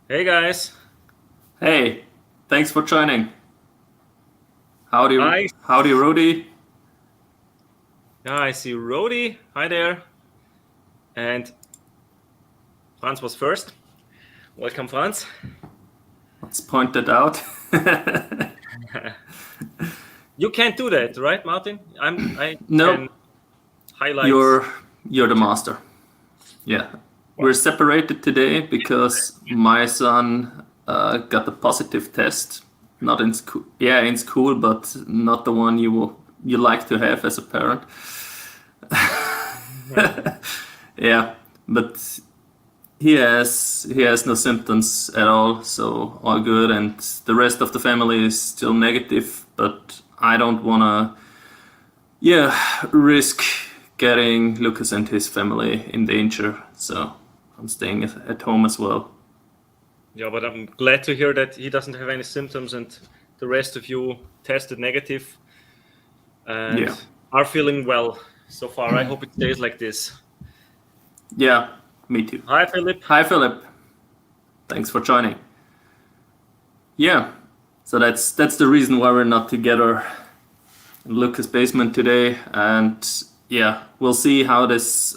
Hey guys. Hey, thanks for joining. Howdy, Hi. howdy, Rudy. Yeah, I see Rody. Hi there. And Franz was first. Welcome, Franz. Let's point that out. You can't do that, right, Martin? I can Nope, highlight you're you're the the chat. master. Yeah, we're Well, separated today because my son got the positive test. Not in school. Yeah, in school, but not the one you like to have as a parent. Yeah, but he has no symptoms at all, so all good, and the rest of the family is still negative. But I don't wanna, yeah, risk getting Lucas and his family in danger, so I'm staying at home as well. yeah, but I'm glad to hear that he doesn't have any symptoms and the rest of you tested negative and Yeah, are feeling well so far. I hope it stays like this. yeah, me too. Hi, Philip. Hi, Philip. Thanks for joining. Yeah, so that's the reason why we're not together in Lucas' basement today, and yeah, we'll see how this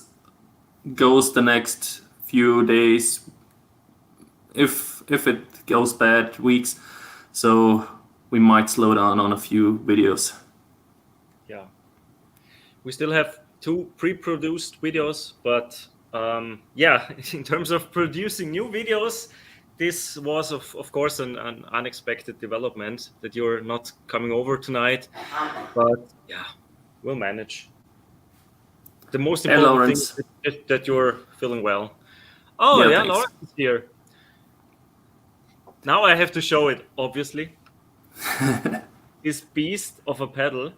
goes the next few days, if it goes bad, weeks. So we might slow down on a few videos. Yeah. We still have two pre-produced videos, but yeah, in terms of producing new videos, this was of course an unexpected development that you're not coming over tonight. But yeah, we'll manage. The most Hey, important thing Lawrence. is that you're feeling well. Oh Yeah, yeah, thanks. Lawrence is here. Now I have to show it, obviously. This beast of a pedal.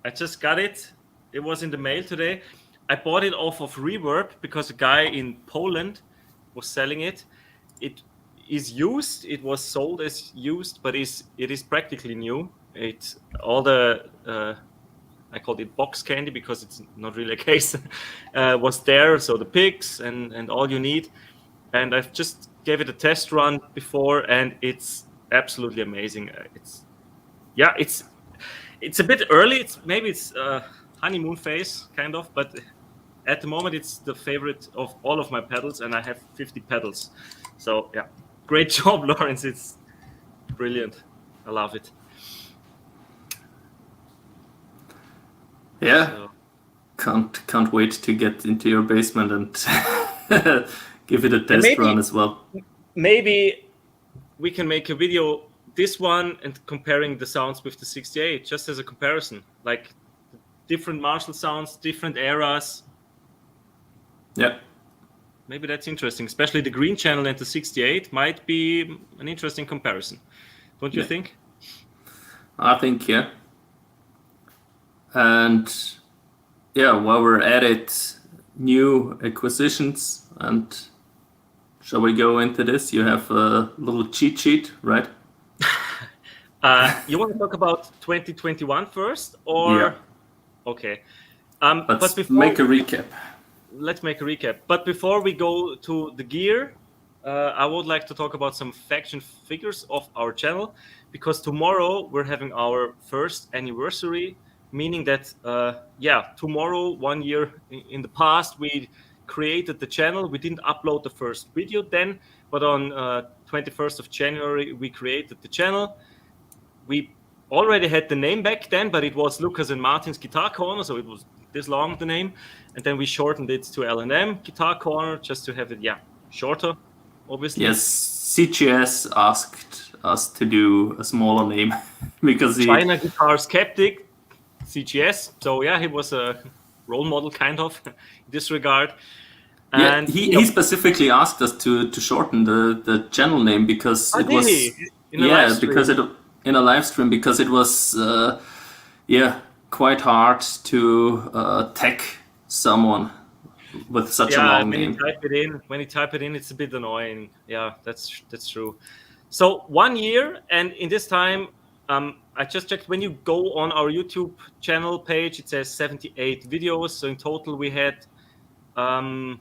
I just got it. It was in the mail today. I bought it off of Reverb because a guy in Poland was selling it. It is used. It was sold as used, but it is practically new. It all the I called it box candy because it's not really a case. Was there, so the picks and all you need. And I've just gave it a test run before, and it's absolutely amazing. It's yeah, it's a bit early. It's honeymoon phase kind of, but at the moment it's the favorite of all of my pedals, and I have 50 pedals. So yeah, great job, Lawrence. It's brilliant. I love it. Yeah, So can't wait to get into your basement and give it a and test run as well. maybe we can make a video this one and comparing the sounds with the 68 just as a comparison, like different Marshall sounds, different eras. Yeah, Maybe that's interesting, especially the green channel and the 68 might be an interesting comparison. Don't you yeah, think? I think yeah. And yeah, while we're at it, new acquisitions, and shall we go into this? You have a little cheat sheet, right? You want to talk about 2021 first, Yeah, or okay? But let's before make a recap. let's make a recap. But before we go to the gear, I would like to talk about some faction figures of our channel, because tomorrow we're having our first anniversary, meaning that yeah, tomorrow 1 year in the past we created the channel. We didn't upload the first video then, but on 21st of January we created the channel. We already had the name back then, but it was Lukas and Martin's Guitar Corner, so it was this long, the name, and then we shortened it to L&M Guitar Corner just to have it, yeah, shorter, obviously. Yes, CGS asked us to do a smaller name because he, China Guitar Skeptic, CGS. So yeah, he was a role model kind of in this regard. yeah, And he specifically asked us to shorten the channel name because how it did he was, in a live yeah, because stream? it in a live stream, because it was yeah, quite hard to tag someone with such a Yeah, long name. when you type it in, it's a bit annoying. Yeah, that's true. So 1 year, and in this time, I just checked. When you go on our YouTube channel page, it says 78 videos. So in total, we had um,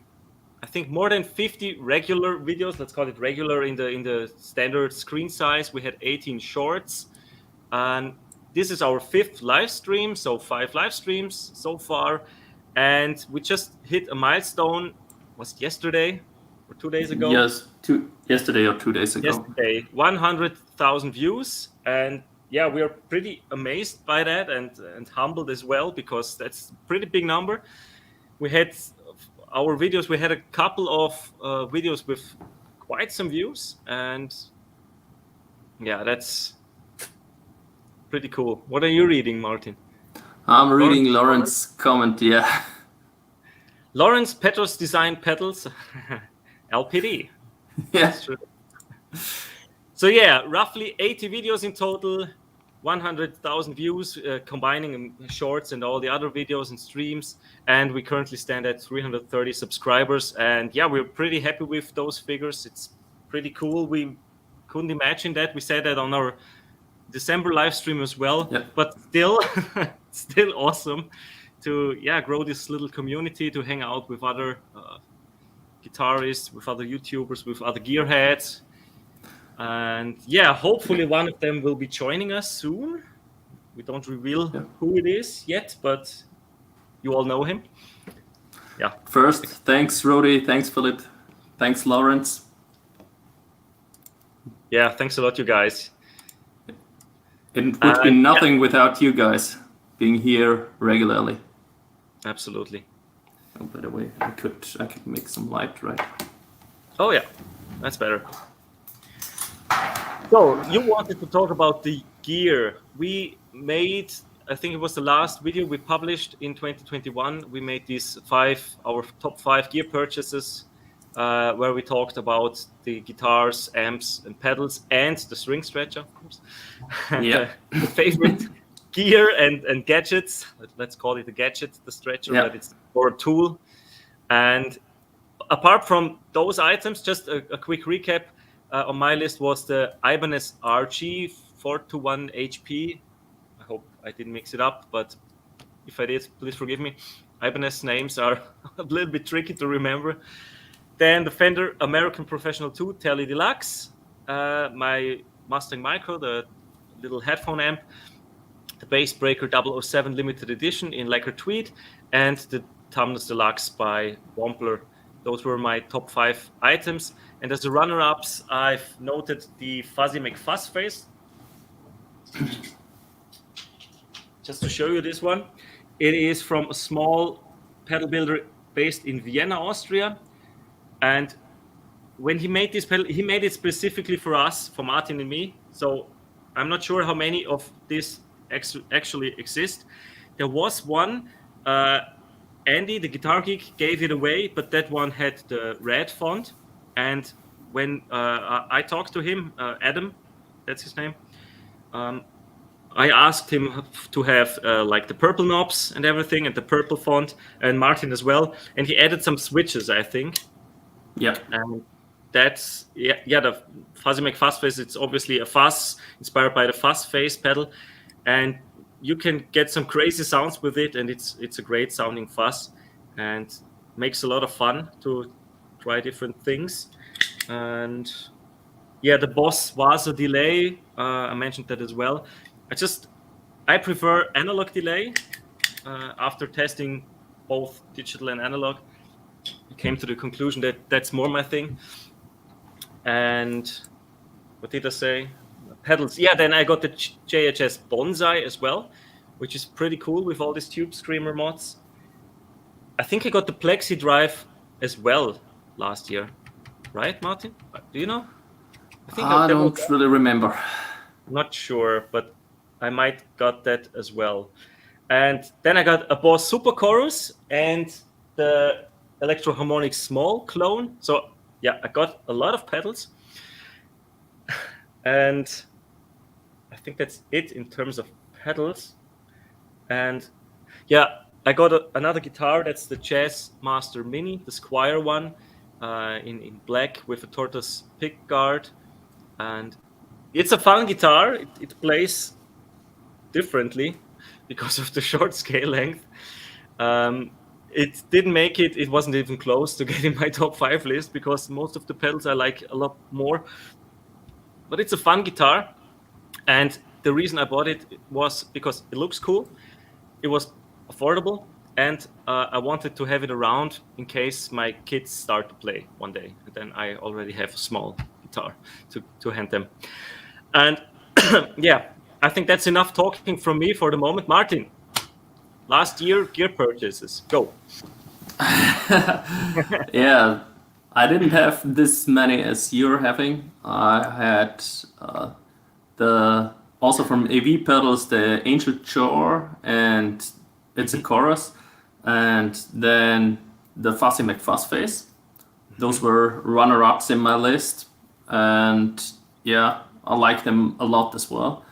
I think more than 50 regular videos. Let's call it regular in the standard screen size. We had 18 shorts, and this is our 5th live stream. So 5 live streams so far, and we just hit a milestone. Was it yesterday or 2 days ago? Yes, yesterday or 2 days ago. Yesterday, 100,000 views, and yeah, we are pretty amazed by that and humbled as well, because that's a pretty big number. We had our videos. We had a couple of videos with quite some views, and yeah, that's pretty cool. What are you reading, Martin? I'm reading Lawrence's comment. Yeah. Lawrence Petros Design Pedals, LPD. Yeah. That's true. So yeah, roughly 80 videos in total, 100,000 views, combining shorts and all the other videos and streams. And we currently stand at 330 subscribers. And yeah, we're pretty happy with those figures. It's pretty cool. We couldn't imagine that. We said that on our December live stream as well. Yeah. But still, still awesome to grow this little community, to hang out with other guitarists, with other YouTubers, with other gearheads. And yeah, hopefully one of them will be joining us soon. We don't reveal who it is yet, but you all know him. Yeah. First, thanks Rody, thanks Philip, thanks Lawrence. Yeah, thanks a lot, you guys. It would be nothing without you guys being here regularly. Absolutely. Oh, by the way, I could make some light, right? Oh yeah, that's better. So you wanted to talk about the gear. We made, I think it was the last video we published in 2021. We made these our top 5 gear purchases, where we talked about the guitars, amps, and pedals, and the string stretcher, of course. Yeah. The favorite gear and gadgets. Let's call it a gadget, the stretcher, but it's for a tool. And apart from those items, just a quick recap. On my list was the Ibanez RG 421 HP. I hope I didn't mix it up, but if I did, please forgive me. Ibanez names are a little bit tricky to remember. Then the Fender American Professional 2 Tele Deluxe, my Mustang Micro, the little headphone amp, the Bass Breaker 007 Limited Edition in Lacquer Tweed, and the Tumnus Deluxe by Wampler. Those were my top 5 items. And as the runner-ups, I've noted the Fuzzy McFuzz face. Just to show you this one. It is from a small pedal builder based in Vienna, Austria. And when he made this pedal, he made it specifically for us, for Martin and me. So I'm not sure how many of this actually exist. There was one, Andy, the guitar geek, gave it away, but that one had the red font. And when I talked to him, Adam, that's his name, I asked him to have like the purple knobs and everything, and the purple font, and Martin as well. And he added some switches, I think. Yeah. And that's, the Fuzzy McFuzz face, it's obviously a fuzz, inspired by the fuzz face pedal. And you can get some crazy sounds with it, and it's a great sounding fuzz, and makes a lot of fun to try different things. And the Boss Vaso delay, I mentioned that as well. I prefer analog delay. After testing both digital and analog, I came to the conclusion that that's more my thing. And what did I say? Pedals. Yeah, then I got the JHS Bonsai as well, which is pretty cool with all these Tube Screamer mods. I think I got the Plexi Drive as well last year. Right, Martin? Do you know? I don't really remember. Not sure, but I might got that as well. And then I got a Boss Super Chorus and the Electro Harmonic Small clone. So yeah, I got a lot of pedals. And I think that's it in terms of pedals. And yeah, I got another guitar. That's the Jazz Master Mini, the Esquire one, in black with a tortoise pick guard. And it's a fun guitar. It plays differently because of the short scale length. it didn't make it. It wasn't even close to getting my top 5 list because most of the pedals I like a lot more. But it's a fun guitar, and the reason I bought it was because it looks cool, it was affordable, and I wanted to have it around in case my kids start to play one day. And then I already have a small guitar to hand them. And yeah, I think that's enough talking from me for the moment. Martin, last year gear purchases, go. Yeah, I didn't have this many as you're having. I had the also from AV pedals the Angel Jaw, and it's a chorus, and then the Fuzzy McFuzzface. Those were runner-ups in my list, and yeah, I like them a lot as well.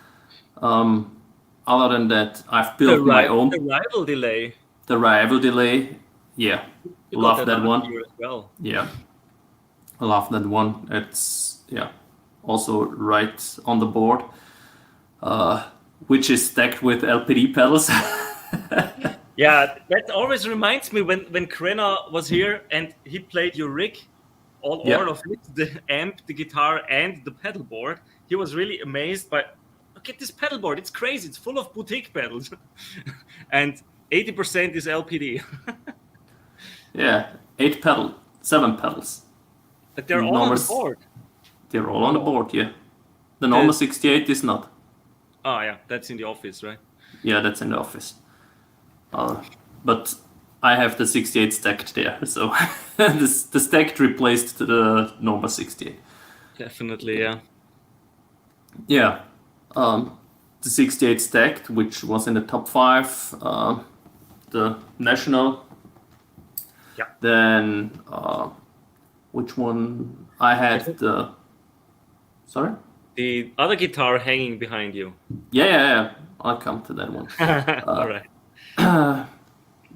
Other than that, I've built my own. The rival delay. The rival delay, yeah, You love got that one. year as well. Yeah, I love that one. It's also right on the board, which is stacked with LPD pedals. Yeah, that always reminds me when Krenna was here and he played your rig, all of it, the amp, the guitar, and the pedal board. He was really amazed by, look at this pedal board, it's crazy, it's full of boutique pedals. And 80% is LPD. Yeah, 7 pedals. But they're all on the board. They're all on the board, yeah. The normal 68 is not. Oh yeah, that's in the office, right? Yeah, that's in the office. But I have the 68 stacked there, so the stacked replaced the normal 68. Definitely, yeah. Yeah, the 68 stacked, which was in the top 5, the national. Yeah. Then, which one? I had the. Sorry? The other guitar hanging behind you. Yeah. I'll come to that one. All right.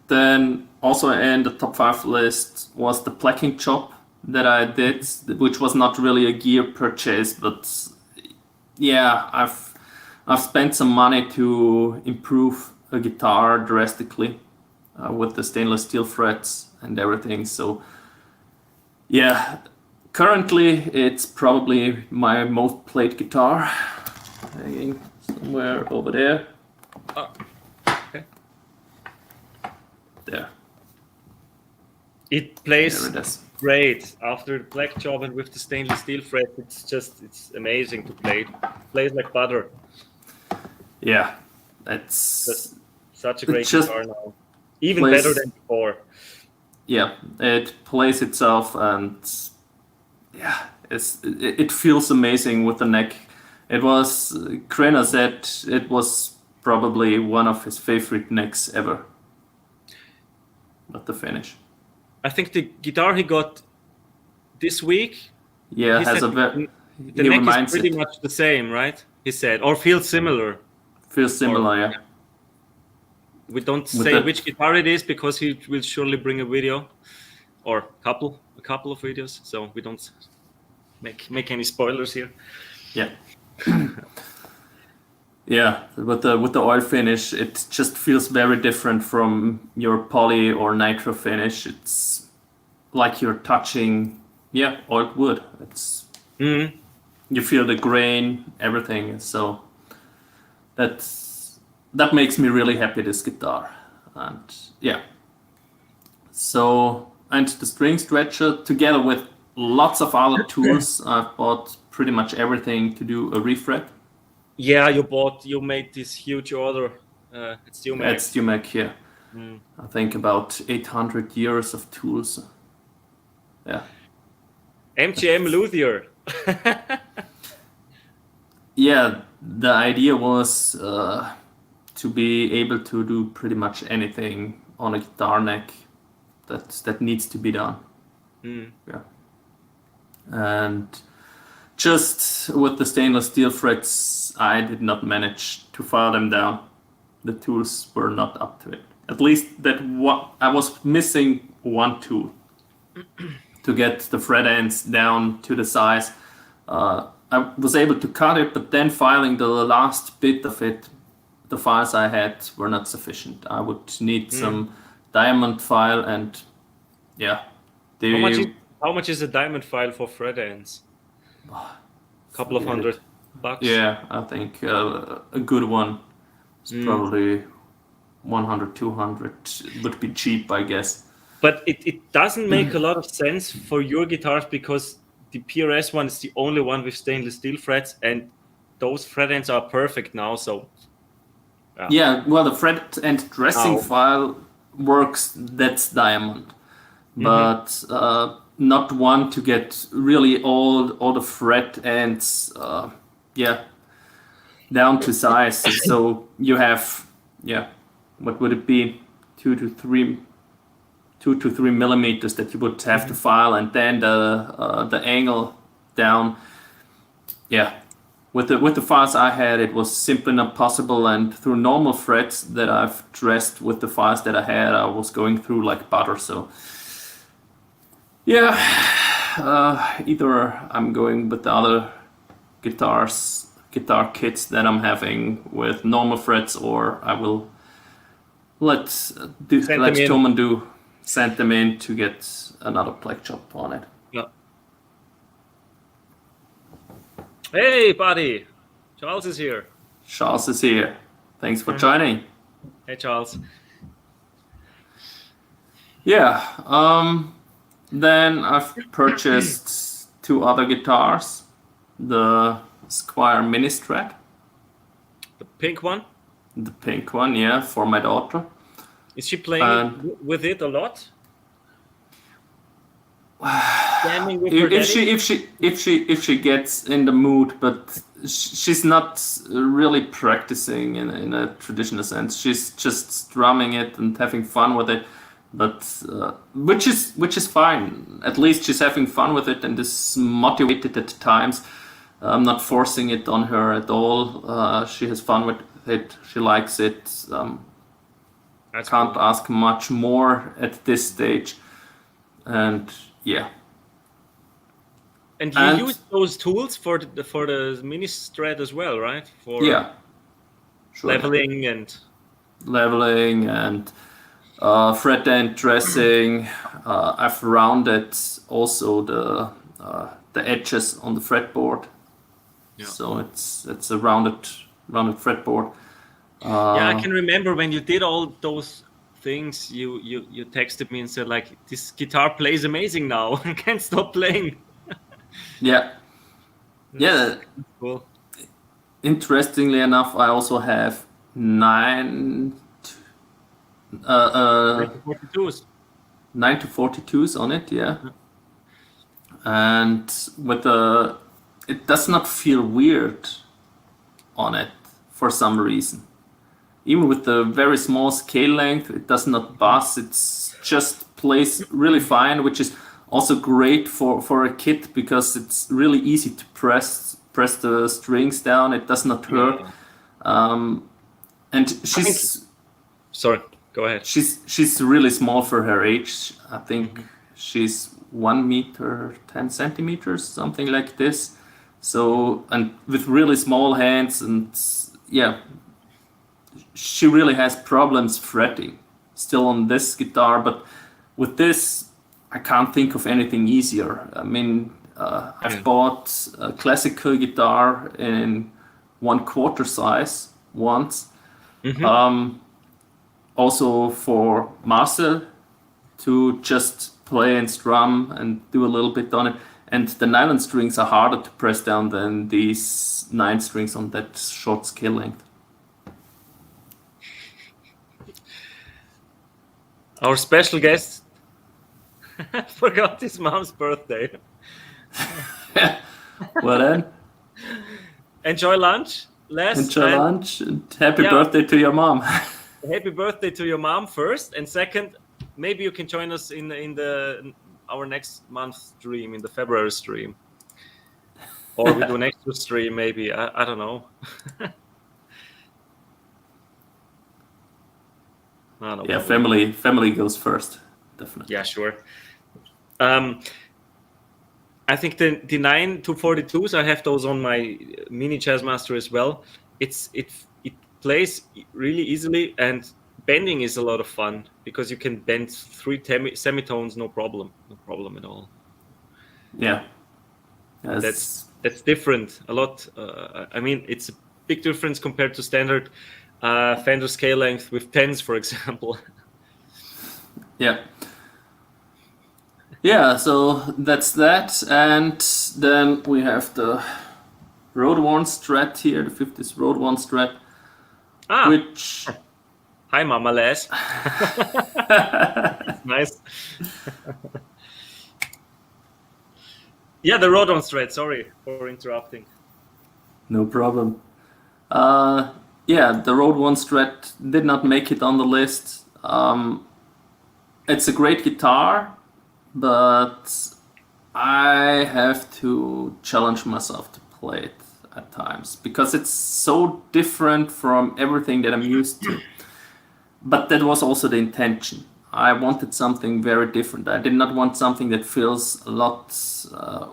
Then also in the top 5 list was the placking job that I did, which was not really a gear purchase, but yeah, I've spent some money to improve a guitar drastically with the stainless steel frets and everything. So yeah, currently it's probably my most played guitar, hanging somewhere over there. Oh, okay. There. It plays There it is. great after the black job and with the stainless steel fret. It's amazing to play. It plays like butter. Yeah, that's such a great guitar now. Even better than before. Yeah, it plays itself, and yeah, it feels amazing with the neck. It was, Krenna said it was probably one of his favorite necks ever. Not the finish. I think the guitar he got this week. Yeah, has a bit. The neck is pretty much the same, right? He said, or feels similar. Feels similar, yeah. We don't say which guitar it is because he will surely bring a video, or a couple of videos. So we don't make any spoilers here. Yeah. Yeah, with the oil finish, it just feels very different from your poly or nitro finish. It's like you're touching, oiled wood. It's you feel the grain, everything. So that makes me really happy, this guitar. And yeah. So, and the string stretcher together with lots of other tools. I've bought pretty much everything to do a refret. Yeah, you made this huge order at StewMac. At StewMac, yeah. I think about 800 years of tools. Yeah. MGM luthier. Yeah, the idea was to be able to do pretty much anything on a guitar neck that needs to be done. Yeah. And just with the stainless steel frets, I did not manage to file them down. The tools were not up to it. At least I was missing one tool to get the fret ends down to the size. I was able to cut it, but then filing the last bit of it, the files I had were not sufficient. I would need some diamond file, and yeah, how much is a diamond file for fret ends? Couple of $100. Yeah, I think a good one is probably 100, 200 would be cheap, I guess. But it doesn't make a lot of sense for your guitars because the PRS one is the only one with stainless steel frets, and those fret ends are perfect now. So yeah, well, the fret end dressing file works. That's diamond, but not one to get really all the fret ends. Down to size. So you have what would it be, 2 to 3 millimeters that you would have to file, and then the angle down. Yeah, with the files I had, it was simply not possible, and through normal frets that I've dressed with the files that I had, I was going through like butter. So yeah, either I'm going with the other guitar kits that I'm having with normal frets, or I will let Toman send them in to get another black chop on it. Yeah. Hey, buddy. Charles is here. Charles is here. Thanks for joining. Hey, Charles. Yeah. Then I've purchased 2 other guitars. The Esquire Mini Strat. The pink one? The pink one, yeah, for my daughter. Is she playing with it a lot? Jamming with her daddy? If she gets in the mood, but she's not really practicing in a traditional sense. She's just strumming it and having fun with it, but which is fine. At least she's having fun with it and is motivated at times. I'm not forcing it on her at all. She has fun with it. She likes it. Can't ask much more at this stage. And yeah. And you use those tools for the mini Strat as well, right? For sure. leveling and fret end dressing. I've rounded also the edges on the fretboard. Yeah. So it's a rounded fretboard. I can remember when you did all those things. You texted me and said like, "This guitar plays amazing now. I can't stop playing." That's cool. Interestingly enough, I also have 9 to 42s on it. Yeah. And it does not feel weird on it for some reason. Even with the very small scale length, it does not buzz. It's just plays really fine, which is also great for a kit because it's really easy to press the strings down. It does not hurt. And she's... Sorry, go ahead. She's really small for her age. I think she's 1 meter 10 centimeters, something like this. So, and with really small hands, and she really has problems fretting still on this guitar, but with this I can't think of anything easier. I mean, I've bought a classical guitar in 1/4 size once. Also for Marcel to just play and strum and do a little bit on it. And the nylon strings are harder to press down than these 9 strings on that short scale length. Our special guest forgot his mom's birthday. Well then. Enjoy lunch, Les. Enjoy lunch and happy birthday to your mom. Happy birthday to your mom first, and second, maybe you can join us in our next month stream, in the February stream, or we do an extra stream maybe. I don't know. Yeah, family goes first, definitely. Yeah, sure. I think the 9 to 42s, I have those on my mini Jazzmaster as well. It plays really easily, and bending is a lot of fun because you can bend 3 semitones, no problem at all. Yeah. That's different a lot. I mean, it's a big difference compared to standard Fender scale length with tens, for example. Yeah. Yeah, so that's that. And then we have the Road Worn Strat here, the 50s Road Worn Strat, which... Hi, Mama Les. Nice. Yeah, the Road Worn Strat. Sorry for interrupting. No problem. Yeah, the Road Worn Strat did not make it on the list. It's a great guitar, but I have to challenge myself to play it at times because it's so different from everything that I'm used to. But that was also the intention. I wanted something very different. I did not want something that feels a lot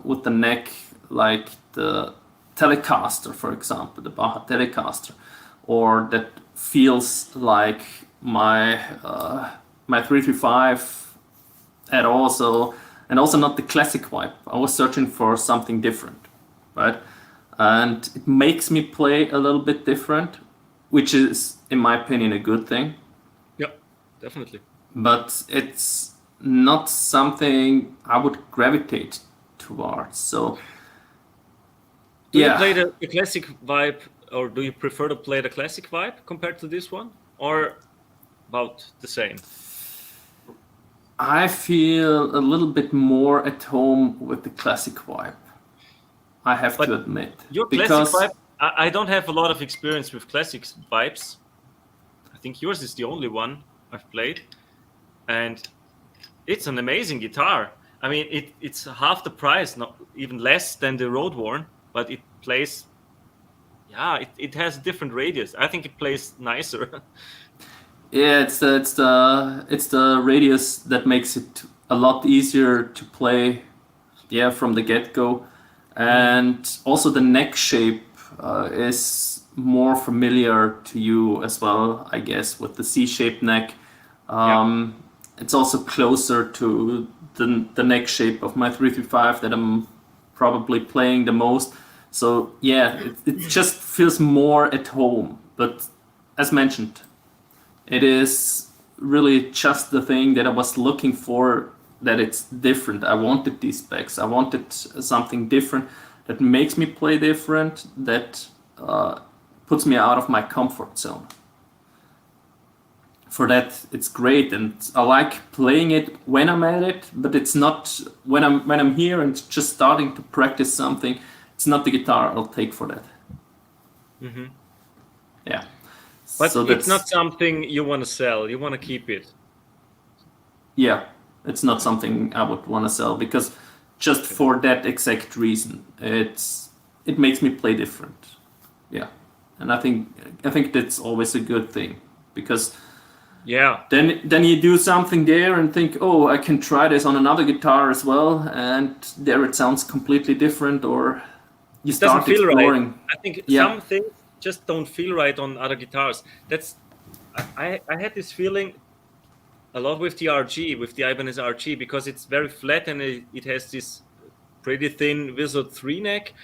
with the neck like the Telecaster, for example, the Baja Telecaster, or that feels like my 335 at all. So, and also not the classic vibe. I was searching for something different, right? And it makes me play a little bit different, which is, in my opinion, a good thing. Yeah, definitely. But it's not something I would gravitate towards. So, do you play the classic vibe, or do you prefer to play the classic vibe compared to this one, or about the same? I feel a little bit more at home with the classic vibe. I have to admit. Your classic vibe, I don't have a lot of experience with classic vibes. I think yours is the only one I've played. And it's an amazing guitar. I mean, it's half the price, not even less than the Road Worn, but it plays, it has a different radius. I think it plays nicer. Yeah, it's the radius that makes it a lot easier to play, from the get-go. And also the neck shape is more familiar to you as well, I guess, with the C-shaped neck. It's also closer to the neck shape of my 335 that I'm probably playing the most. So it just feels more at home. But as mentioned, it is really just the thing that I was looking for, that it's different. I wanted these specs. I wanted something different that makes me play different, that puts me out of my comfort zone. For that, it's great, and I like playing it when I'm at it. But it's not when I'm here and just starting to practice something. It's not the guitar I'll take for that. Mm-hmm. Yeah, but so it's not something you want to sell. You want to keep it. Yeah, it's not something I would want to sell because just for that exact reason, it makes me play different. Yeah, and I think that's always a good thing because. Yeah. Then you do something there and think, oh, I can try this on another guitar as well, and there it sounds completely different, or you start exploring. Right. I think some things just don't feel right on other guitars. I had this feeling a lot with the RG, with the Ibanez RG, because it's very flat and it has this pretty thin Wizard 3 neck.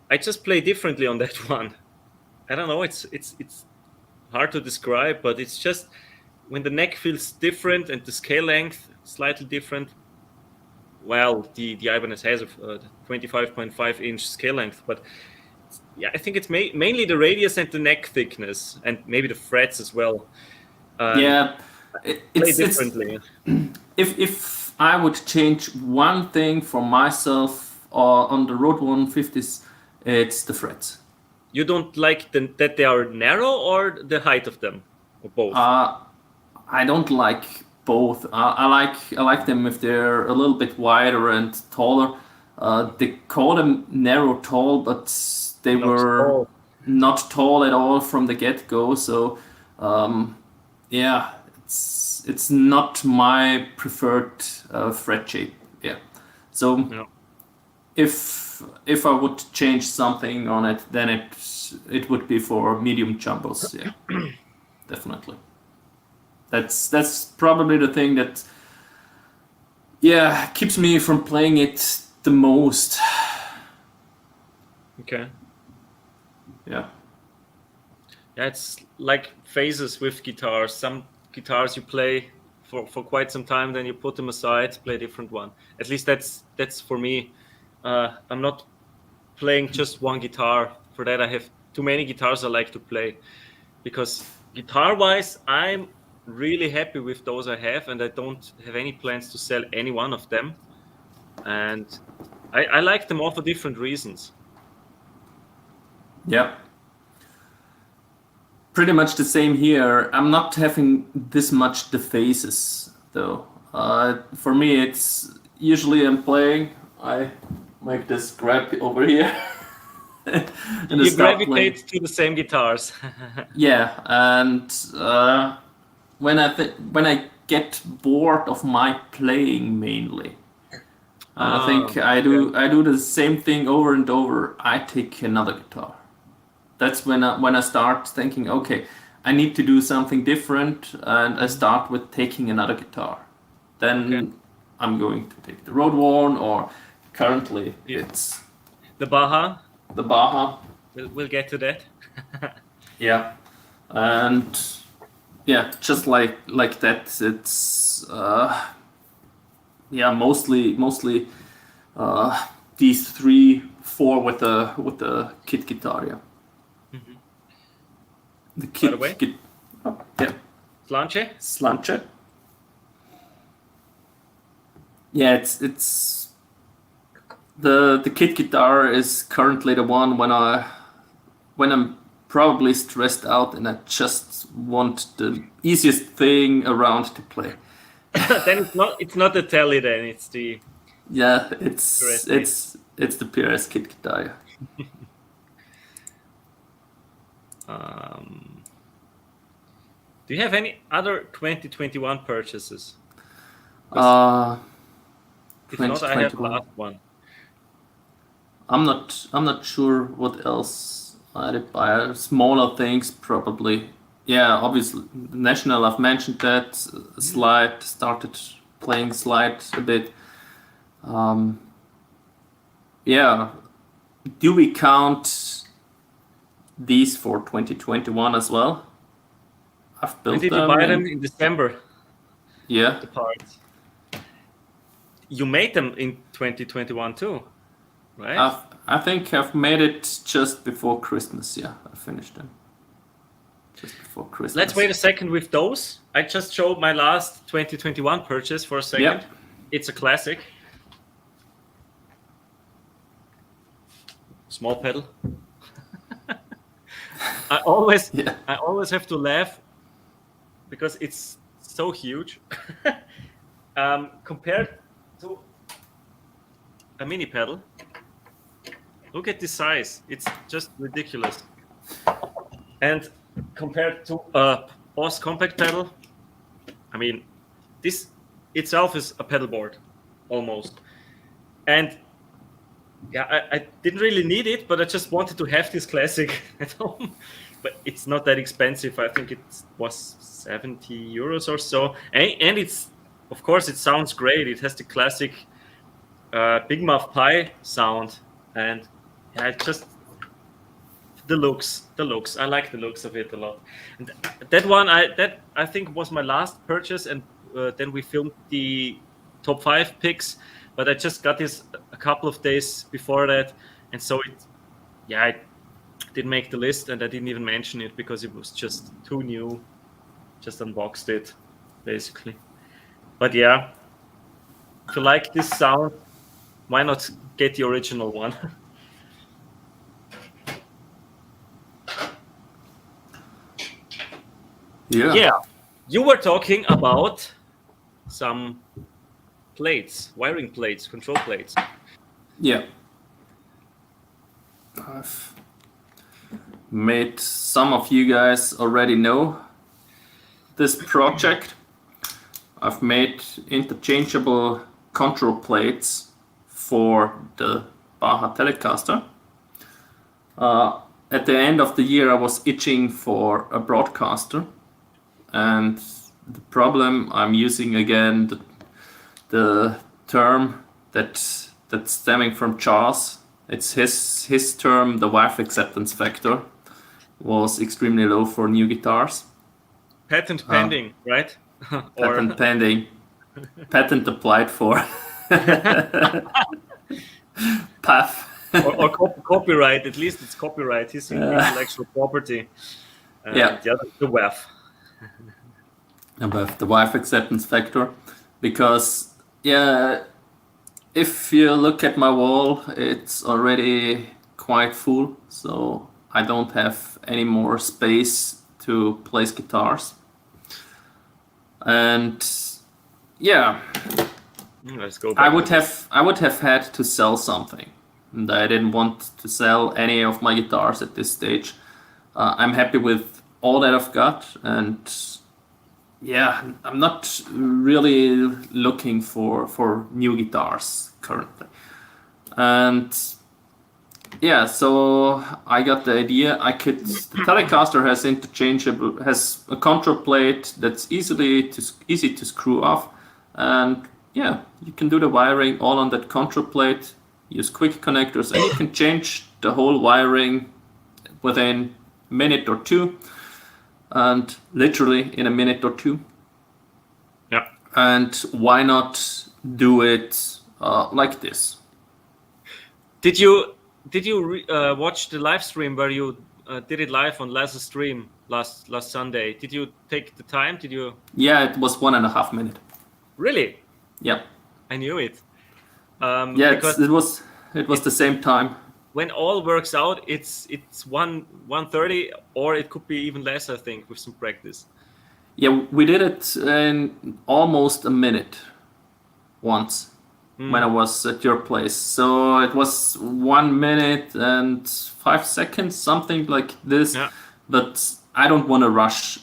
I just play differently on that one. I don't know. It's hard to describe, but it's just. When the neck feels different and the scale length slightly different, well, the Ibanez has a 25.5 inch scale length, but I think it's mainly the radius and the neck thickness, and maybe the frets as well. It's differently. If I would change one thing for myself on the Road 150s, it's the frets. You don't like that they are narrow, or the height of them, or both? I don't like both. I like them if they're a little bit wider and taller. They call them narrow tall, but they were not tall at all from the get-go. So it's not my preferred fret shape. Yeah. So if I would change something on it, then it would be for medium jumbos. Yeah, definitely. That's probably the thing that keeps me from playing it the most. Okay. Yeah. Yeah, it's like phases with guitars. Some guitars you play for quite some time, then you put them aside, play a different one. At least that's for me. I'm not playing just one guitar. For that, I have too many guitars I like to play. Because guitar-wise, I'm really happy with those I have, and I don't have any plans to sell any one of them. And I like them all for different reasons. Yeah. Pretty much the same here. I'm not having this much the phases though. For me, it's usually I'm playing. I make this grab over here and I You start playing. gravitate to the same guitars. Yeah, and when I get bored of my playing mainly, and I think I do the same thing over and over. I take another guitar. That's when I start thinking, okay, I need to do something different, and I start with taking another guitar. Then I'm going to take the Road Worn, or currently it's the Baja. the Baja. We'll get to that. Yeah, and yeah, just like that. It's mostly these 3-4 with the kit guitar. Yeah. Mm-hmm. The kit. By the way? Yeah. Slanche. Yeah, it's the kit guitar is currently the one when I'm probably stressed out and I just want the easiest thing around to play. Then it's not the Tele, then it's the it's the PRS kit guitar. Do you have any other 2021 purchases? If not, I have the last one. I'm not sure what else I did buy. Smaller things probably. Yeah, obviously National. I've mentioned that. Slide, started playing slide a bit. Yeah. Do we count these for 2021 as well? I've built Did them. you buy them in December? Yeah. The parts. You made them in 2021 too, right? I think I've made it just before Christmas. Yeah, I finished them just before Christmas. Let's wait a second with those. I just showed my last 2021 purchase for a second. Yep. It's a classic. Small pedal. I always have to laugh because it's so huge compared to a mini pedal. Look at this size. It's just ridiculous. And compared to a Boss compact pedal, I mean, this itself is a pedal board, almost. And yeah, I didn't really need it, but I just wanted to have this classic at home. But it's not that expensive. I think it was 70 euros or so. And it's, of course, it sounds great. It has the classic Big Muff Pie sound. And yeah, it just, the looks. I like the looks of it a lot. And that one, I think was my last purchase. And then we filmed the top 5 picks. But I just got this a couple of days before that, and so it didn't make the list, and I didn't even mention it because it was just too new. Just unboxed it, basically. But yeah, if you like this sound, why not get the original one? Yeah, you were talking about some plates, wiring plates, control plates. Yeah. I've made some of you guys already know this project. I've made interchangeable control plates for the Baja Telecaster. At the end of the year, I was itching for a broadcaster, and the problem, I'm using again the term that's stemming from Charles. It's his term. The wife acceptance factor was extremely low for new guitars. Patent pending, right? Patent pending. Patent applied for. Path. or copyright. At least it's copyright. His intellectual property. Yeah. The WAF. Above the wife acceptance factor, because if you look at my wall, it's already quite full, so I don't have any more space to place guitars. And let's go back. I would have had to sell something, and I didn't want to sell any of my guitars at this stage. I'm happy with all that I've got, and I'm not really looking for new guitars currently. And so I got the idea. The Telecaster has a control plate that's easy to screw off, and you can do the wiring all on that control plate. Use quick connectors, and you can change the whole wiring within a minute or two, and literally in a minute or two. Yeah. And why not do it like this? Did you watch the live stream where you did it live on Laz's stream last Sunday? Did you take the time? Did you? Yeah, it was 1.5 minutes. Really? Yeah. I knew it. It was the same time. When all works out, it's 1:30, or it could be even less, I think, with some practice. Yeah, we did it in almost a minute once when I was at your place. So it was 1 minute and 5 seconds, something like this. Yeah. But I don't want to rush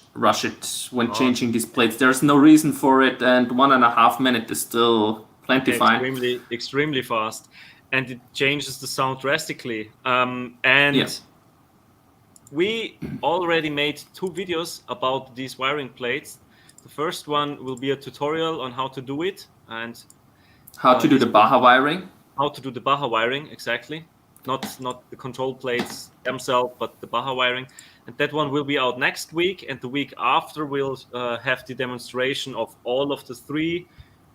it when changing these plates. There's no reason for it, and 1.5 minutes is still plenty fine. Extremely fast, and it changes the sound drastically. We already made 2 videos about these wiring plates. The first one will be a tutorial on how to do it, and how to do the Baja wiring. How to do the Baja wiring, exactly. Not the control plates themselves, but the Baja wiring. And that one will be out next week, and the week after we'll have the demonstration of all of the 3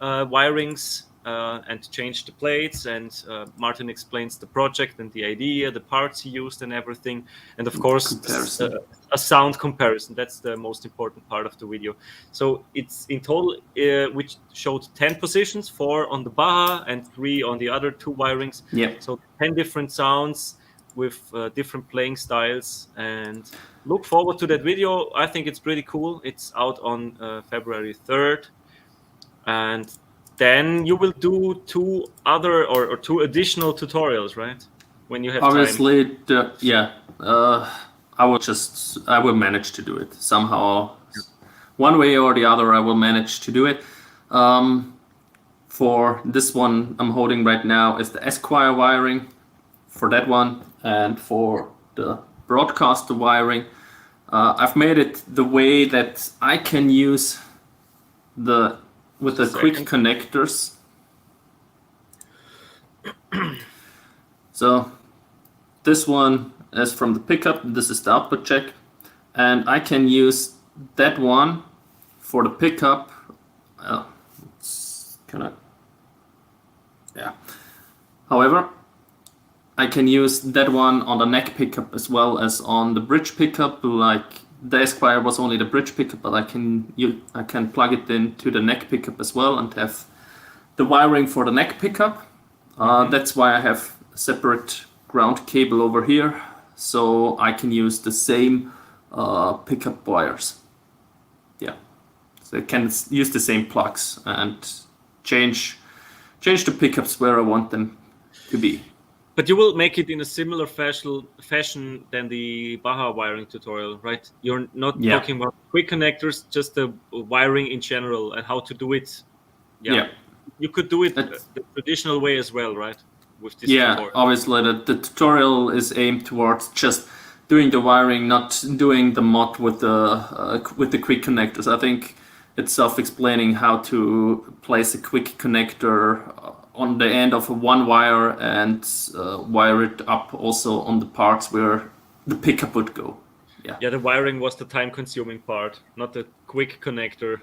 wirings and change the plates, and Martin explains the project and the idea, the parts he used and everything, and of course a sound comparison. That's the most important part of the video. So it's in total which showed 10 positions, 4 on the Baja and 3 on the other 2 wirings. So 10 different sounds with different playing styles, and look forward to that video. I think it's pretty cool. It's out on February 3rd, and then you will do 2 other or 2 additional tutorials, right? When you have obviously time. I will manage to do it somehow. One way or the other, I will manage to do it. For this one I'm holding right now is the Esquire wiring for that one, and for the broadcaster wiring, I've made it the way that I can use with the quick connectors. So this one is from the pickup, this is the output jack, and I can use that one for the pickup. However, I can use that one on the neck pickup as well as on the bridge pickup. Like the Esquire was only the bridge pickup, but I can plug it into the neck pickup as well and have the wiring for the neck pickup. That's why I have a separate ground cable over here, so I can use the same pickup wires. So I can use the same plugs and change the pickups where I want them to be. But you will make it in a similar fashion than the Baja wiring tutorial, right? You're not talking about quick connectors, just the wiring in general and how to do it. You could do it the traditional way as well, right? With this tutorial. Obviously the tutorial is aimed towards just doing the wiring, not doing the mod with the quick connectors. I think it's self-explaining how to place a quick connector on the end of one wire and wire it up also on the parts where the pickup would go. Yeah, the wiring was the time-consuming part, not the quick connector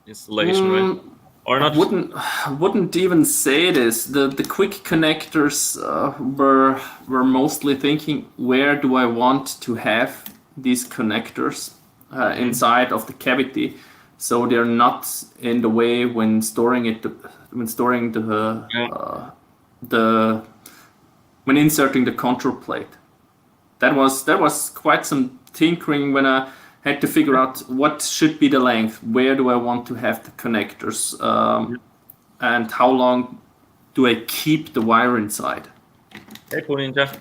installation, right? Or not? I wouldn't even say this. The quick connectors were mostly thinking, where do I want to have these connectors inside of the cavity, so they're not in the way when storing when inserting the control plate. That was quite some tinkering when I had to figure out what should be the length, where do I want to have the connectors, and how long do I keep the wire inside. Hey, Poo Ninja.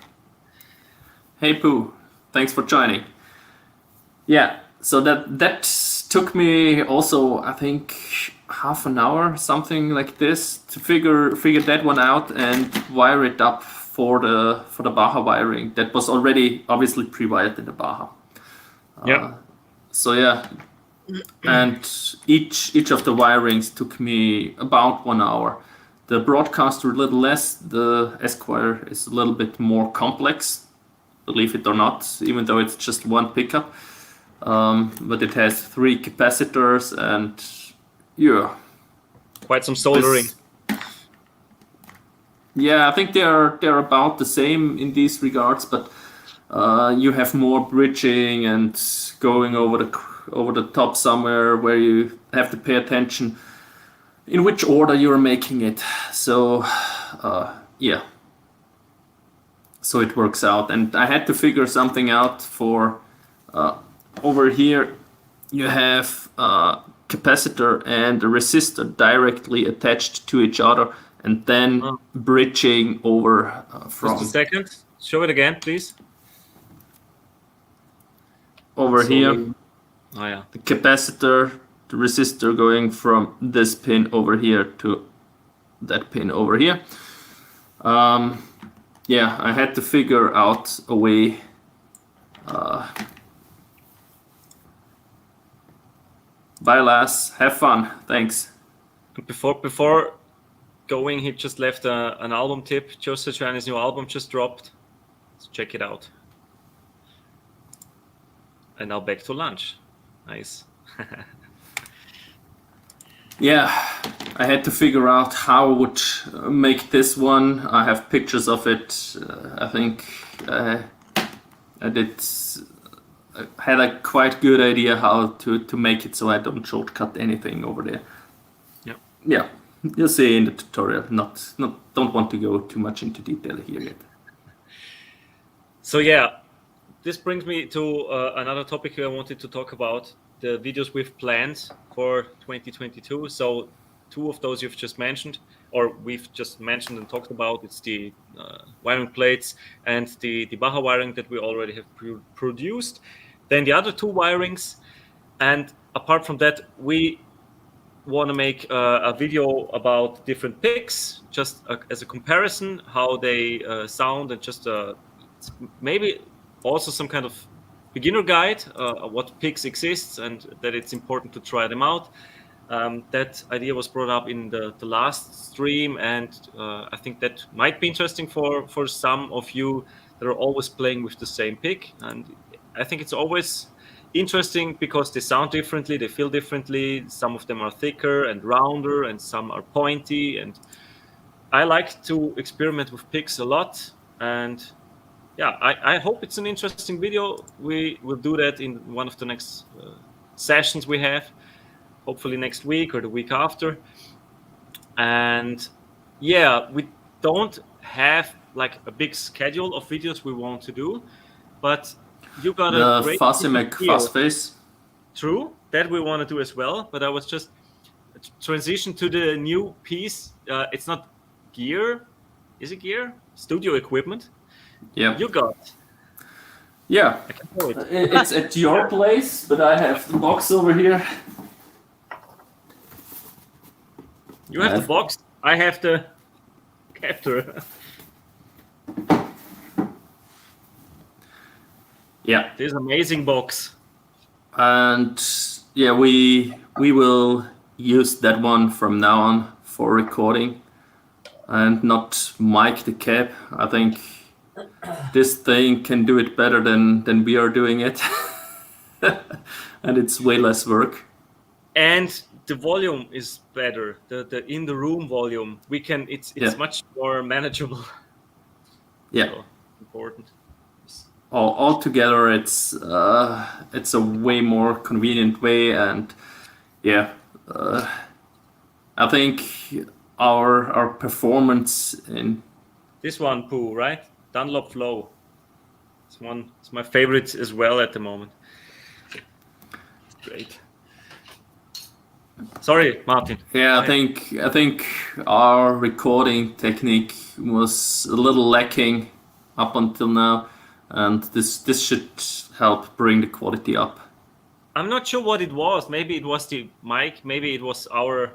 Hey, Poo. Thanks for joining. Yeah, so that took me also, I think, half an hour, something like this, to figure that one out and wire it up for the Baja wiring that was already obviously pre-wired in the Baja. So yeah, and each of the wirings took me about 1 hour. The broadcaster a little less. The Esquire is a little bit more complex, believe it or not, even though it's just one pickup. But it has 3 capacitors and quite some soldering. Yeah, I think they're about the same in these regards, but you have more bridging and going over the top somewhere where you have to pay attention in which order you're making it. So yeah, so it works out. And I had to figure something out for over here. You have a capacitor and a resistor directly attached to each other, and then bridging over from. Just a second. Show it again, please. Over here, the capacitor, the resistor going from this pin over here to that pin over here. Yeah, I had to figure out a way. Bye, Lass. Have fun. Thanks. Before going, he just left an album tip. Joe Satriani's new album just dropped. Let's check it out. And now back to lunch. Nice. Yeah, I had to figure out how I would make this one. I have pictures of it. I think I had a quite good idea how to make it so I don't shortcut anything over there. Yeah, you'll see in the tutorial. Don't want to go too much into detail here yet. So yeah. This brings me to another topic I wanted to talk about, the videos we've planned for 2022. So 2 of those you've just mentioned, or we've just mentioned and talked about. It's the wiring plates and the Baja wiring that we already have produced. Then the other 2 wirings. And apart from that, we want to make a video about different picks, just as a comparison, how they sound, and just maybe also some kind of beginner guide, what picks exists, and that it's important to try them out. That idea was brought up in the last stream, and I think that might be interesting for some of you that are always playing with the same pick. And I think it's always interesting because they sound differently, they feel differently. Some of them are thicker and rounder, and some are pointy. And I like to experiment with picks a lot. And yeah, I hope it's an interesting video. We will do that in one of the next sessions we have, hopefully next week or the week after. And yeah, we don't have like a big schedule of videos we want to do, but you got a great fast face. True, that we want to do as well. But I was just transition to the new piece. It's not gear. Is it gear? Studio equipment. Yeah. You got. Yeah. I can show it. It's at your place, but I have the box over here. You have the box. I have the capture. Yeah. This amazing box. And yeah, we will use that one from now on for recording, and not mic the cab. I think this thing can do it better than we are doing it, and it's way less work. And the volume is better. The in the room volume, it's Yeah. much more manageable. Yeah. So, important. Altogether, it's a way more convenient way, and yeah, I think our performance in This one, Pooh, right? Dunlop Flow. It's my favorite as well at the moment. Great. Sorry, Martin. yeah, I think our recording technique was a little lacking up until now, and this should help bring the quality up. I'm not sure what it was. Maybe it was the mic. Maybe it was our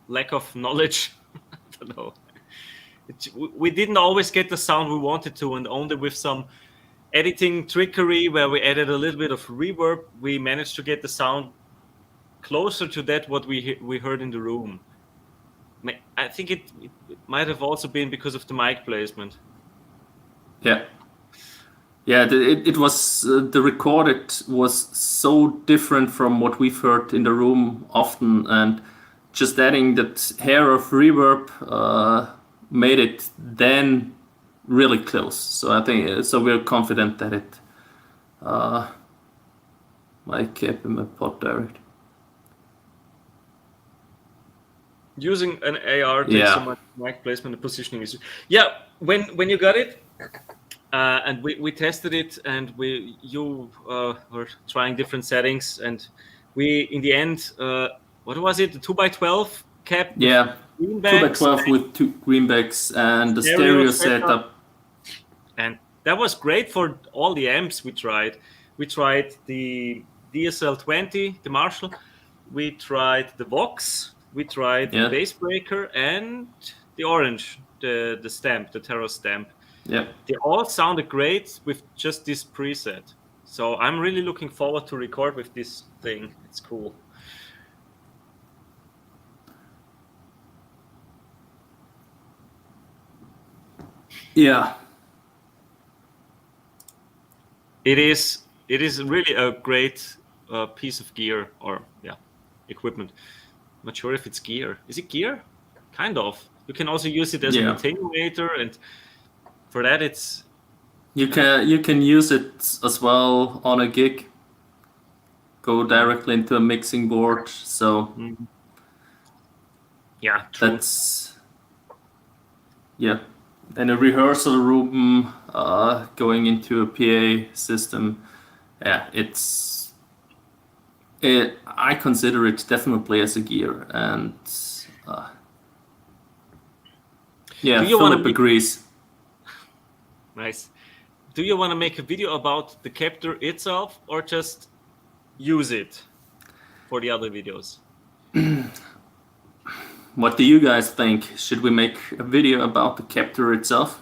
lack of knowledge. I don't know. We didn't always get the sound we wanted to, and only with some editing trickery where we added a little bit of reverb, we managed to get the sound closer to that what we heard in the room. I think it might have also been because of the mic placement. Yeah. It was the recorded was so different from what we've heard in the room often, and just adding that hair of reverb made it then really close. So I think we're confident that it might keep in my pod direct. Using an AR takes so much mic placement and positioning is when you got it and we tested it, and you were trying different settings, and we in the end what was it, the 2x12 cap? Yeah, 2x12 with two greenbacks and the stereo setup. And that was great for all the amps we tried. We tried the DSL-20, the Marshall. We tried the Vox. We tried the bass breaker and the orange, the stamp, the Tarot stamp. Yeah, they all sounded great with just this preset. So I'm really looking forward to record with this thing. It's cool. Yeah. It is really a great piece of gear, or equipment. I'm not sure if it's gear. Is it gear? Kind of. You can also use it as an attenuator, and for that it's you can use it as well on a gig. Go directly into a mixing board. So yeah, true. That's in a rehearsal room, going into a PA system. Yeah, I consider it definitely as a gear, and Philip agrees. Nice. Do you want to make a video about the captor itself, or just use it for the other videos? What do you guys think? Should we make a video about the captor itself?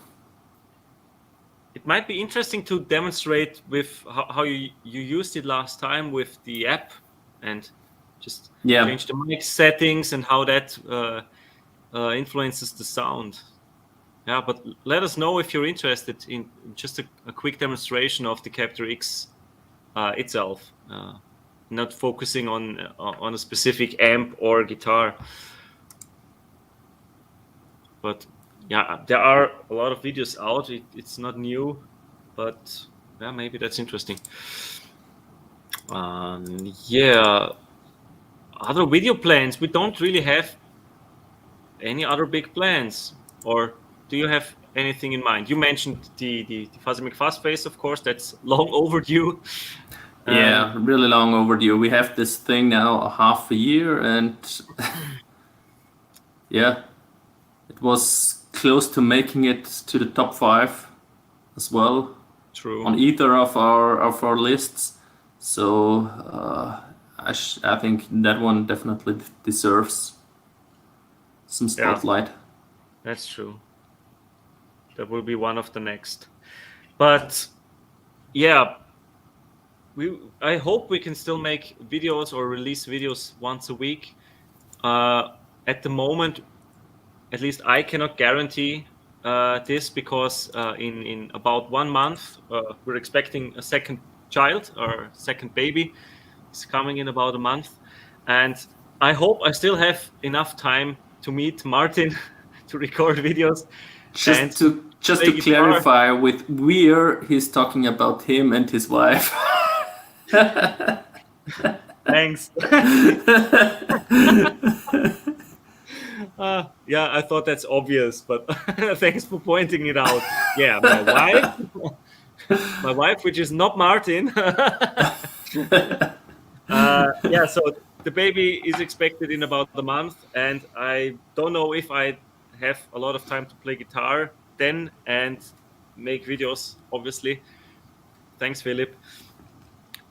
It might be interesting to demonstrate with how you used it last time with the app, and just change the mic settings and how that influences the sound. Yeah, but let us know if you're interested in just a quick demonstration of the Captor X itself, not focusing on a specific amp or guitar. But yeah, there are a lot of videos out. It's not new, but yeah, maybe that's interesting. Other video plans. We don't really have any other big plans, or do you have anything in mind? You mentioned the Fuzzy McFuzzface, of course. That's long overdue. Yeah, really long overdue. We have this thing now a half a year, and it was close to making it to the top 5 as well. True. On either of our lists. So I think that one definitely deserves some spotlight. That's true. That will be one of the next. But yeah, I hope we can still make videos or release videos once a week. At the moment, at least I cannot guarantee this because in about 1 month we're expecting a second child or second baby. It's coming in about a month, and I hope I still have enough time to meet Martin to record videos. Just to clarify, with we're, he's talking about him and his wife. Thanks. Yeah, I thought that's obvious, but thanks for pointing it out. Yeah, my wife, which is not Martin. Yeah, so the baby is expected in about a month, and I don't know if I have a lot of time to play guitar then and make videos, obviously. Thanks, Philip.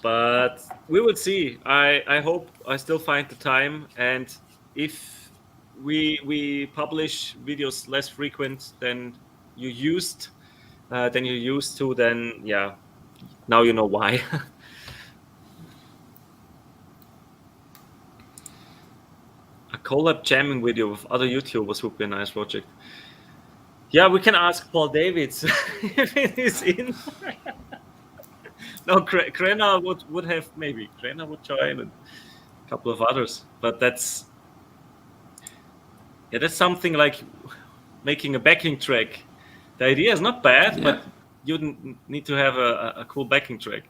But we will see. I hope I still find the time, and if we publish videos less frequent than you used to, then yeah, now you know why. A collab jamming video with other YouTubers would be a nice project. Yeah, we can ask Paul Davids if it is in. No, Krenna would have, maybe Krenna would join, and a couple of others, but that's something like making a backing track. The idea is not bad, but you need to have a cool backing track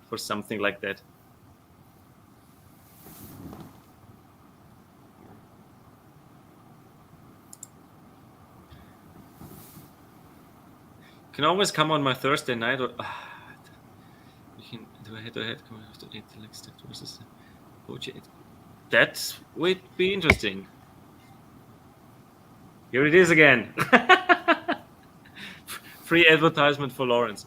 for something like that. You can always come on my Thursday night, or do I head-to-head after intellect step versus OG? That would be interesting. Here it is again. Free advertisement for Lawrence.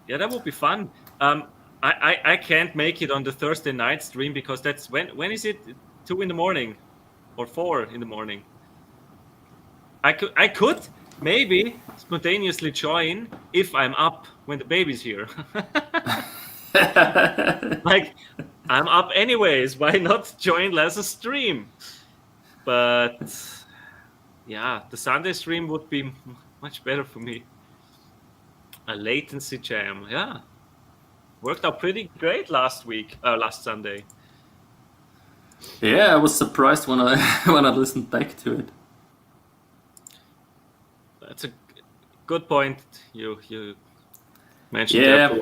Yeah, that would be fun. I can't make it on the Thursday night stream because that's when is it? 2 in the morning or 4 in the morning. I could maybe spontaneously join if I'm up when the baby's here. Like, I'm up anyways. Why not join Lazar's stream? But yeah, the Sunday stream would be much better for me. A latency jam, yeah, worked out pretty great last Sunday. Yeah, I was surprised when I listened back to it. That's a good point. You mentioned. Yeah,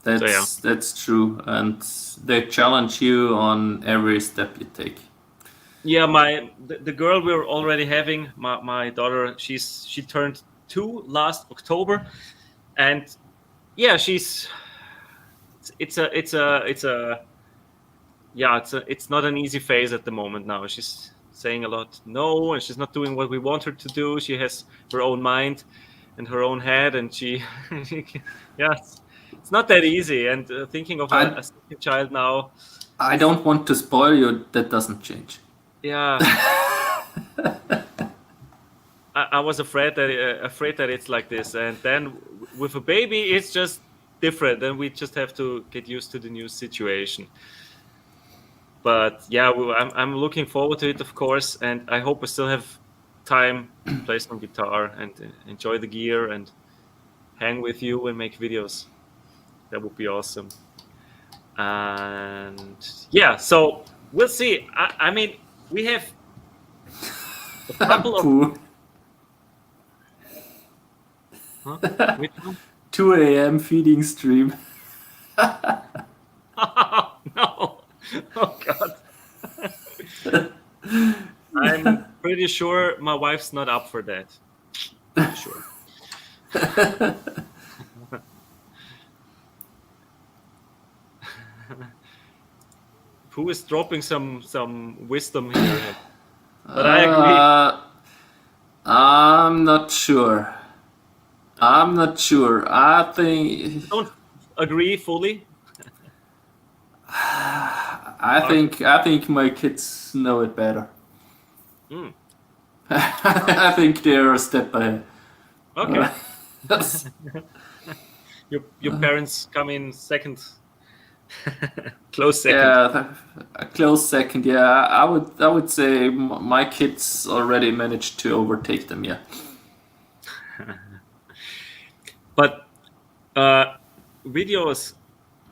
that's true, and they challenge you on every step you take. Yeah, the girl we're already having, my daughter, she turned 2 last October, and yeah, it's not an easy phase at the moment now. She's saying a lot no, and she's not doing what we want her to do. She has her own mind and her own head, and it's not that easy. And thinking of a second child now, I don't want to spoil you. That doesn't change. Yeah. I was afraid that it's like this, and then with a baby it's just different. Then we just have to get used to the new situation. But yeah, I'm looking forward to it, of course, and I hope I still have time to play some guitar and enjoy the gear and hang with you and make videos. That would be awesome. And yeah, so we'll see. I mean, we have a couple of... Huh? 2 a.m. feeding stream. Oh, no. Oh, God. I'm pretty sure my wife's not up for that. I'm sure. Who is dropping some wisdom here? But I agree. I'm not sure. I think. Don't agree fully. I think my kids know it better. Mm. I think they're a step ahead. Okay. Your parents come in second, close second. Yeah, a close second. Yeah, I would say my kids already managed to overtake them. Yeah. But videos,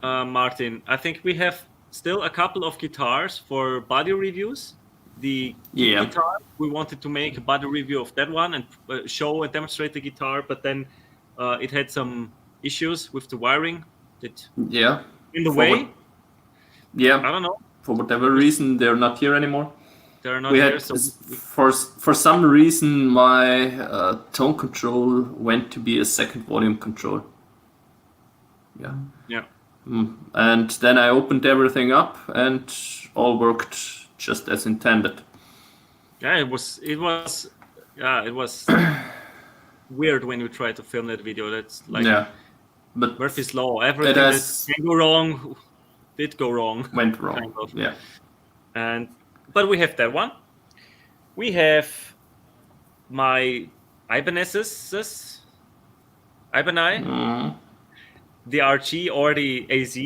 Martin. I think we have still a couple of guitars for body reviews. The Yeah. guitar, we wanted to make a body review of that one and show and demonstrate the guitar, but then it had some issues with the wiring that Yeah. in the way. Yeah. I don't know. For whatever reason, they're not here anymore. They're not We here. had So for some reason my tone control went to be a second volume control. Yeah. Yeah. And then I opened everything up and all worked just as intended. Yeah, it was weird when you try to film that video. That's like but Murphy's Law. Everything that can go wrong did go wrong. Went wrong. Kind of. Yeah. But we have that one. We have my Ibanez, the RG or the AZ.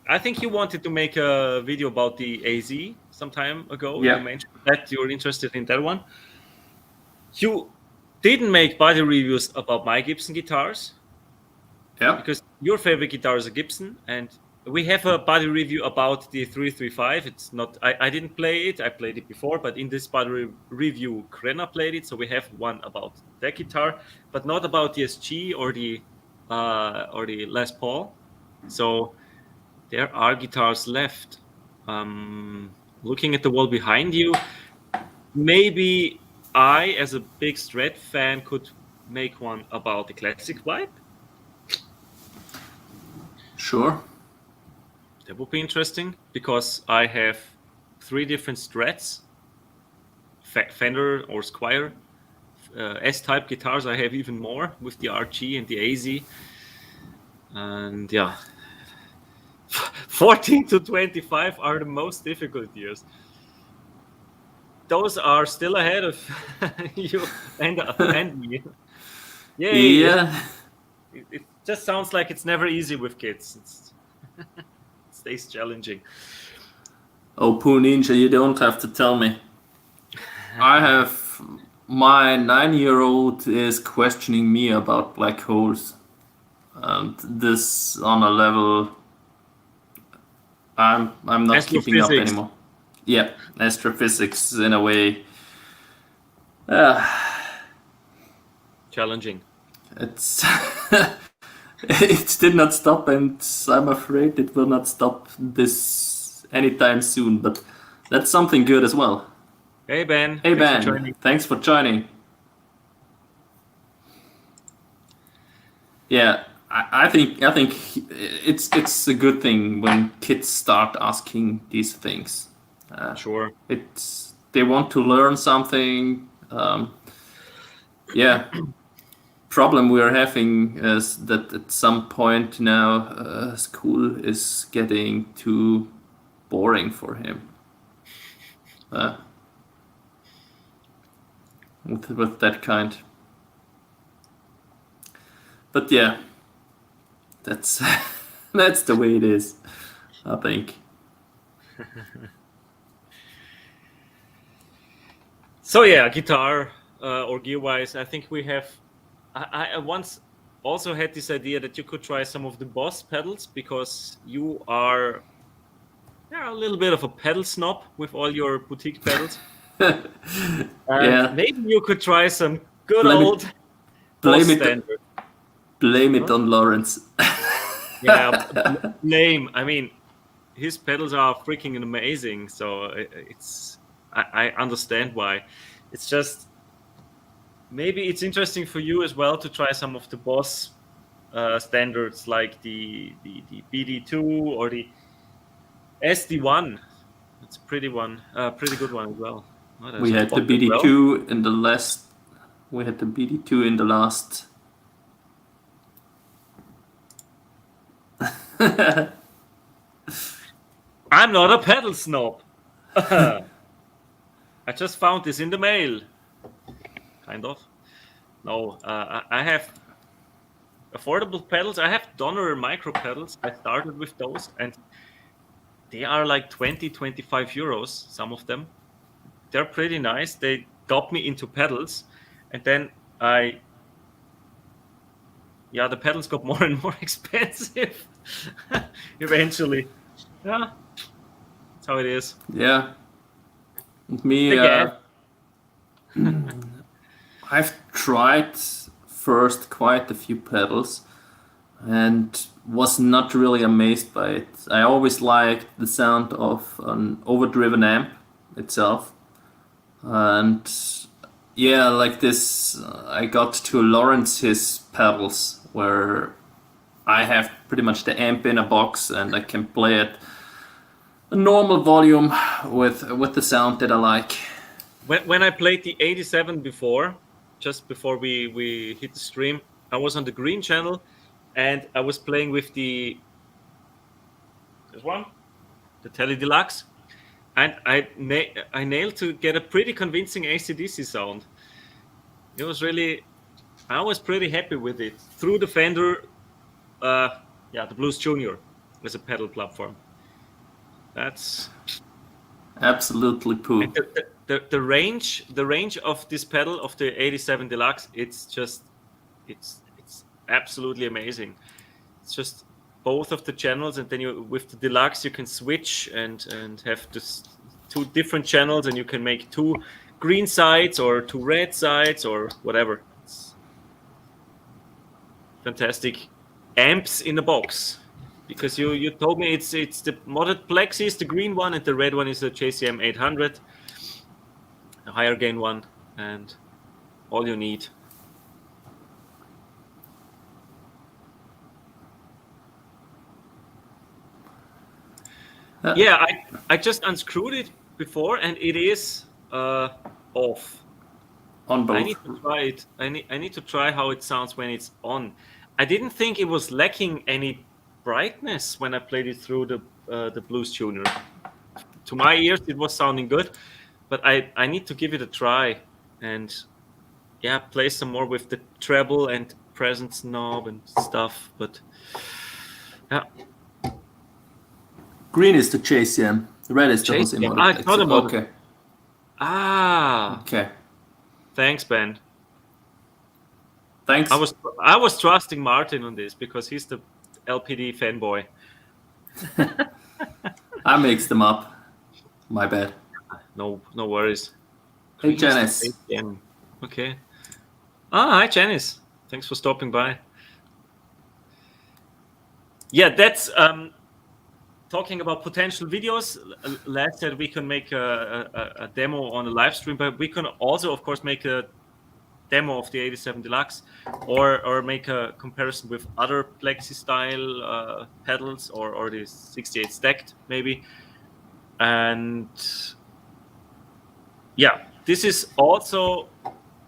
I think you wanted to make a video about the AZ some time ago. Yeah. You mentioned that you're interested in that one. You didn't make body reviews about my Gibson guitars. Yeah. Because your favorite guitar is a Gibson, and we have a body review about the 335. It's not. I didn't play it. I played it before, but in this body review, Krenna played it. So we have one about that guitar, but not about the SG or the Les Paul. So there are guitars left. Looking at the wall behind you, maybe I, as a big Strat fan, could make one about the classic vibe. Sure. That would be interesting because I have 3 different Strats, Fender or Esquire, S-type guitars. I have even more with the RG and the AZ. And yeah, 14 to 25 are the most difficult years. Those are still ahead of you and me. Yay. Yeah. It just sounds like it's never easy with kids. It stays challenging. Oh, Poo Ninja, you don't have to tell me. I have my 9-year-old is questioning me about black holes, and this on a level I'm not keeping up anymore. Yeah, astrophysics in a way. Challenging. It's it did not stop, and I'm afraid it will not stop this anytime soon. But that's something good as well. Hey Ben. Hey Ben. Thanks for joining. Yeah, I think it's a good thing when kids start asking these things. Sure. They want to learn something. Yeah. Problem we are having is that at some point now school is getting too boring for him. With that kind. But yeah, that's that's the way it is, I think. So yeah, guitar or gear-wise, I think we have. I once also had this idea that you could try some of the Boss pedals because you are a little bit of a pedal snob with all your boutique pedals. Yeah. Maybe you could try some good old Boss standard. Blame it on Lawrence. Yeah, blame. I mean, his pedals are freaking amazing, so I understand why. It's just maybe it's interesting for you as well to try some of the Boss standards like the BD2 or the SD1. It's a pretty good one as well. We had the BD2 in the last. We had the BD2 in the last. I'm not a pedal snob. I just found this in the mail. Kind of. No, I have affordable pedals. I have Donner micro pedals. I started with those, and they are like 20, 25 euros, some of them. They're pretty nice. They got me into pedals, and then the pedals got more and more expensive eventually. Yeah, that's how it is. Yeah. With me, Again. I've tried first quite a few pedals and was not really amazed by it. I always liked the sound of an overdriven amp itself. And yeah, like this, I got to Lawrence's pedals where I have pretty much the amp in a box and I can play it a normal volume with the sound that I like. When I played the 87 before, just before we hit the stream, I was on the green channel and I was playing with this one, the Tele Deluxe, and I nailed to get a pretty convincing AC/DC sound. It was really, I was pretty happy with it through the Fender, the Blues Junior as a pedal platform. That's absolutely cool. The range of this pedal of the 87 Deluxe, it's absolutely amazing. It's just both of the channels, and then with the Deluxe you can switch and have this 2 different channels, and you can make 2 green sides or 2 red sides or whatever. It's fantastic. Amps in a box. Because you told me it's the modded Plexi is the green one, and the red one is the JCM 800, a higher gain one, and all you need. Yeah, I just unscrewed it before, and it is off. On both. I need to try it. I need to try how it sounds when it's on. I didn't think it was lacking any brightness when I played it through the Blues Junior. To my ears, it was sounding good, but I need to give it a try and play some more with the treble and presence knob and stuff. But yeah, green is the JCM. The red is the Jose model. I thought about it. Okay. Thanks, Ben. Thanks. I was trusting Martin on this because he's the LPD fanboy. I mixed them up. My bad. No worries. Hey, Janice. Okay. Hi, Janice. Thanks for stopping by. Yeah, that's talking about potential videos. Last said we can make a demo on a live stream, but we can also, of course, make a demo of the 87 Deluxe or make a comparison with other Plexi style pedals or the 68 stacked maybe. And yeah, this is also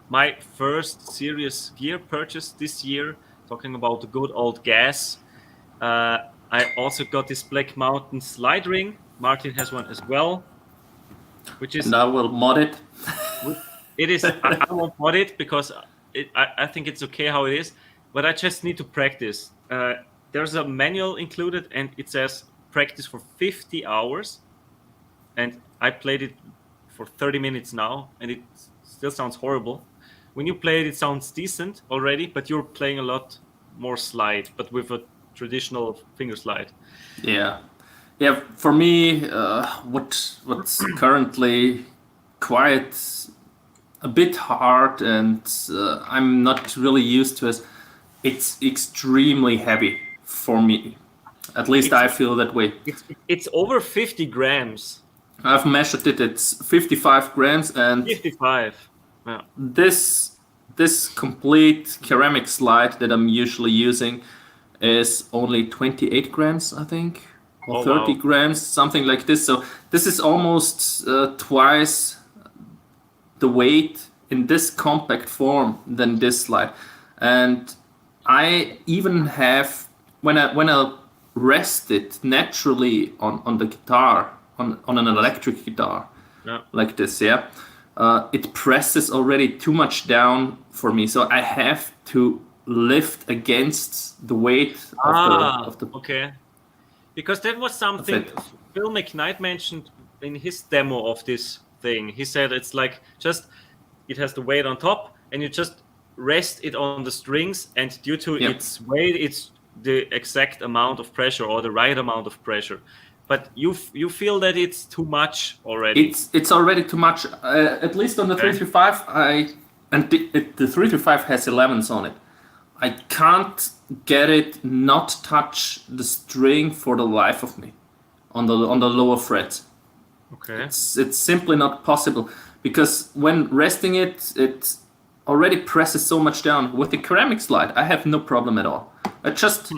my first serious gear purchase this year, talking about the good old gas. I also got this Black Mountain slide ring. Martin has one as well, which is... And I will mod it. It is. I won't mod it because I think it's okay how it is, but I just need to practice. There's a manual included, and it says practice for 50 hours. And I played it for 30 minutes now, and it still sounds horrible. When you play it, it sounds decent already, but you're playing a lot more slide, but with a traditional finger slide. Yeah. For me, what's currently quite a bit hard, and I'm not really used to it. It's extremely heavy for me. At least I feel that way. It's over 50 grams. I've measured it. It's 55 grams, and 55. Yeah. This complete ceramic slide that I'm usually using is only 28 grams, I think, or 30 grams, something like this. So this is almost twice the weight in this compact form than this slide. And I even have, when I rest it naturally on the guitar, on an electric guitar, like this, it presses already too much down for me. So I have to lift against the weight of the okay. Because that was something it. Phil McKnight mentioned in his demo of this thing. He said it's like just it has the weight on top, and you just rest it on the strings, and due to its weight, it's the exact amount of pressure or the right amount of pressure. But you feel that it's too much already. It's already too much. At least on the 335, the 335 has 11s on it. I can't get it not touch the string for the life of me on the lower frets. Okay. It's simply not possible, because when resting it already presses so much down. With the ceramic slide, I have no problem at all. I just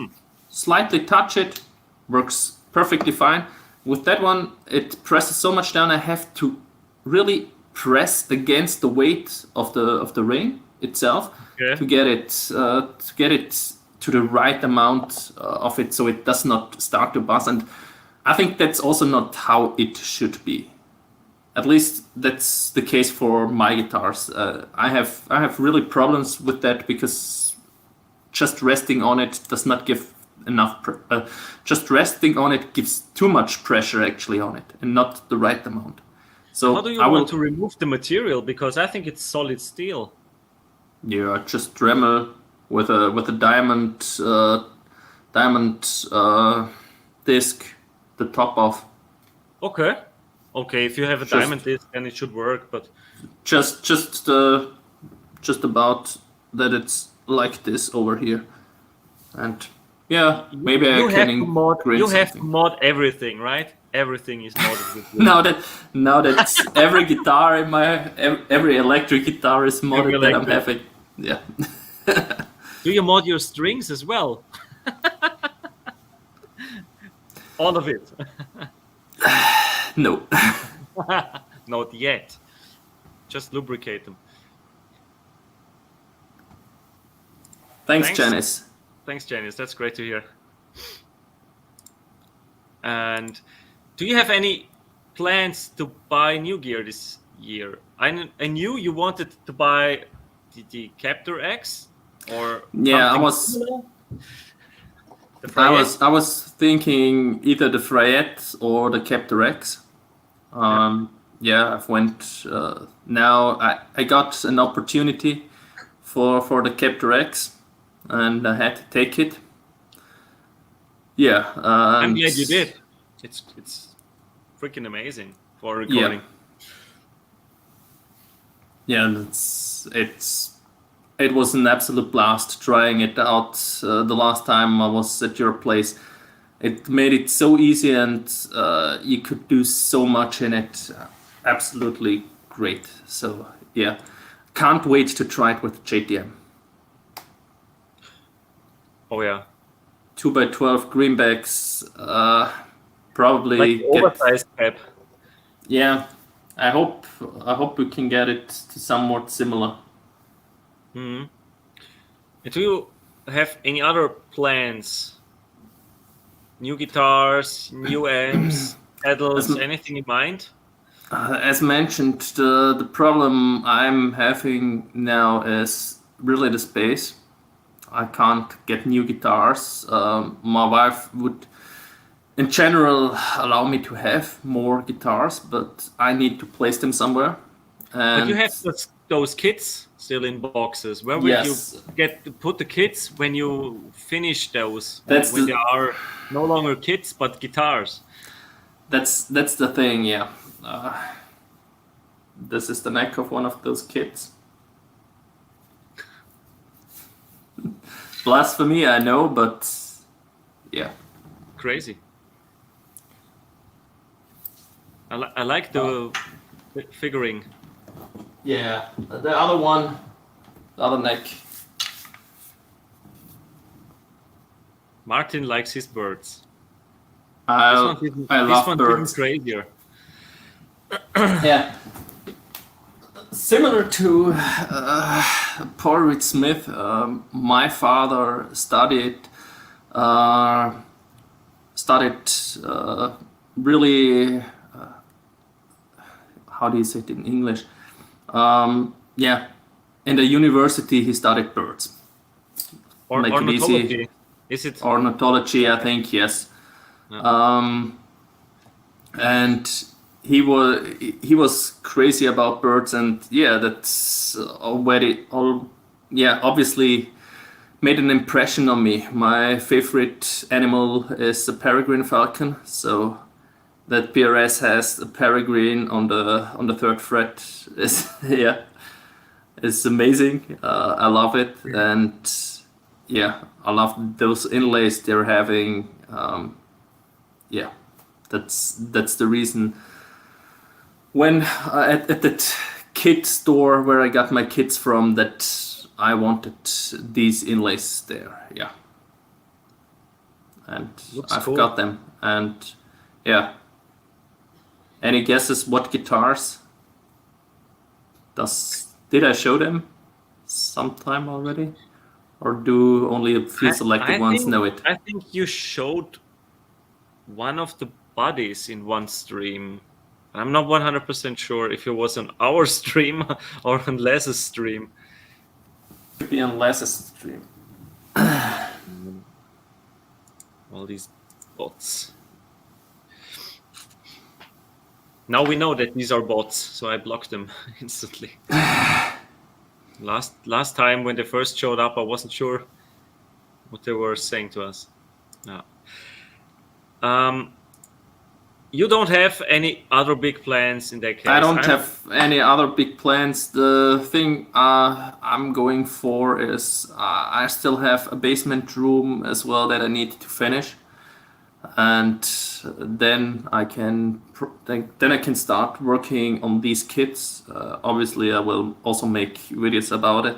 slightly touch it, works perfectly fine. With that one, it presses so much down. I have to really press against the weight of the ring itself to get it to the right amount of it, so it does not start to buzz. And I think that's also not how it should be. At least that's the case for my guitars. I have really problems with that, because just resting on it does not give enough. Just resting on it gives too much pressure actually on it, and not the right amount. So how do you want to remove the material? Because I think it's solid steel. Yeah, just Dremel with a diamond disc, the top off. Okay. If you have a diamond disc, then it should work. But just about that, it's like this over here, and yeah, maybe I can you have to mod everything, right? Everything is modded with wood. now that every guitar in every electric guitar is modded that I'm having. Yeah. Do you mod your strings as well? All of it? No. Not yet. Just lubricate them. Thanks, Janice. Thanks, Janice. That's great to hear. And do you have any plans to buy new gear this year? I knew you wanted to buy the Captor X, or I was thinking either the Frayette or the Captor X. I've went now. I got an opportunity for the Captor X, and I had to take it. Yeah, I'm glad you did. It's freaking amazing for recording. Yeah, it was an absolute blast trying it out the last time I was at your place. It made it so easy, and you could do so much in it. Absolutely great. So yeah, can't wait to try it with JTM. Oh yeah. 2x12 greenbacks, probably like oversized cap. Yeah, I hope we can get it to somewhat similar. Mm-hmm. Do you have any other plans? New guitars, new amps, pedals, anything in mind? As mentioned, the problem I'm having now is really the space. I can't get new guitars. My wife would, in general, allow me to have more guitars, but I need to place them somewhere. But you have those kits still in boxes. Where will you get to put the kits when you finish those? When they are no longer kits but guitars. That's the thing, yeah. This is the neck of one of those kits. Blasphemy, I know, but yeah. Crazy. I like the figuring. Yeah, the other one, the other neck. Martin likes his birds. I love birds. This one is crazier. Yeah. Similar to Paul Reed Smith, my father studied really, how do you say it in English? In the university he studied birds. make it easy. Ornithology. Is it? Ornithology, I think, yes. Yeah. And he was crazy about birds, and yeah, that's obviously made an impression on me. My favorite animal is the peregrine falcon, so that PRS has a peregrine on the third fret is it's amazing. I love it, and yeah, I love those inlays they're having. Yeah, that's the reason. When at that kit store where I got my kits from, that I wanted these inlays there. Yeah, and Looks I've cool. got them. And yeah, any guesses what guitars? Did I show them sometime already, or do only a few selected ones know it? I think you showed one of the buddies in one stream. I'm not 100% sure if it was on our stream or on Les's stream. Could be on Les's stream. All these bots. Now we know that these are bots, so I blocked them instantly. Last time when they first showed up, I wasn't sure what they were saying to us. Yeah. You don't have any other big plans in that case? I don't have any other big plans. The thing I'm going for is I still have a basement room as well that I need to finish, and then I can start working on these kits. Obviously, I will also make videos about it.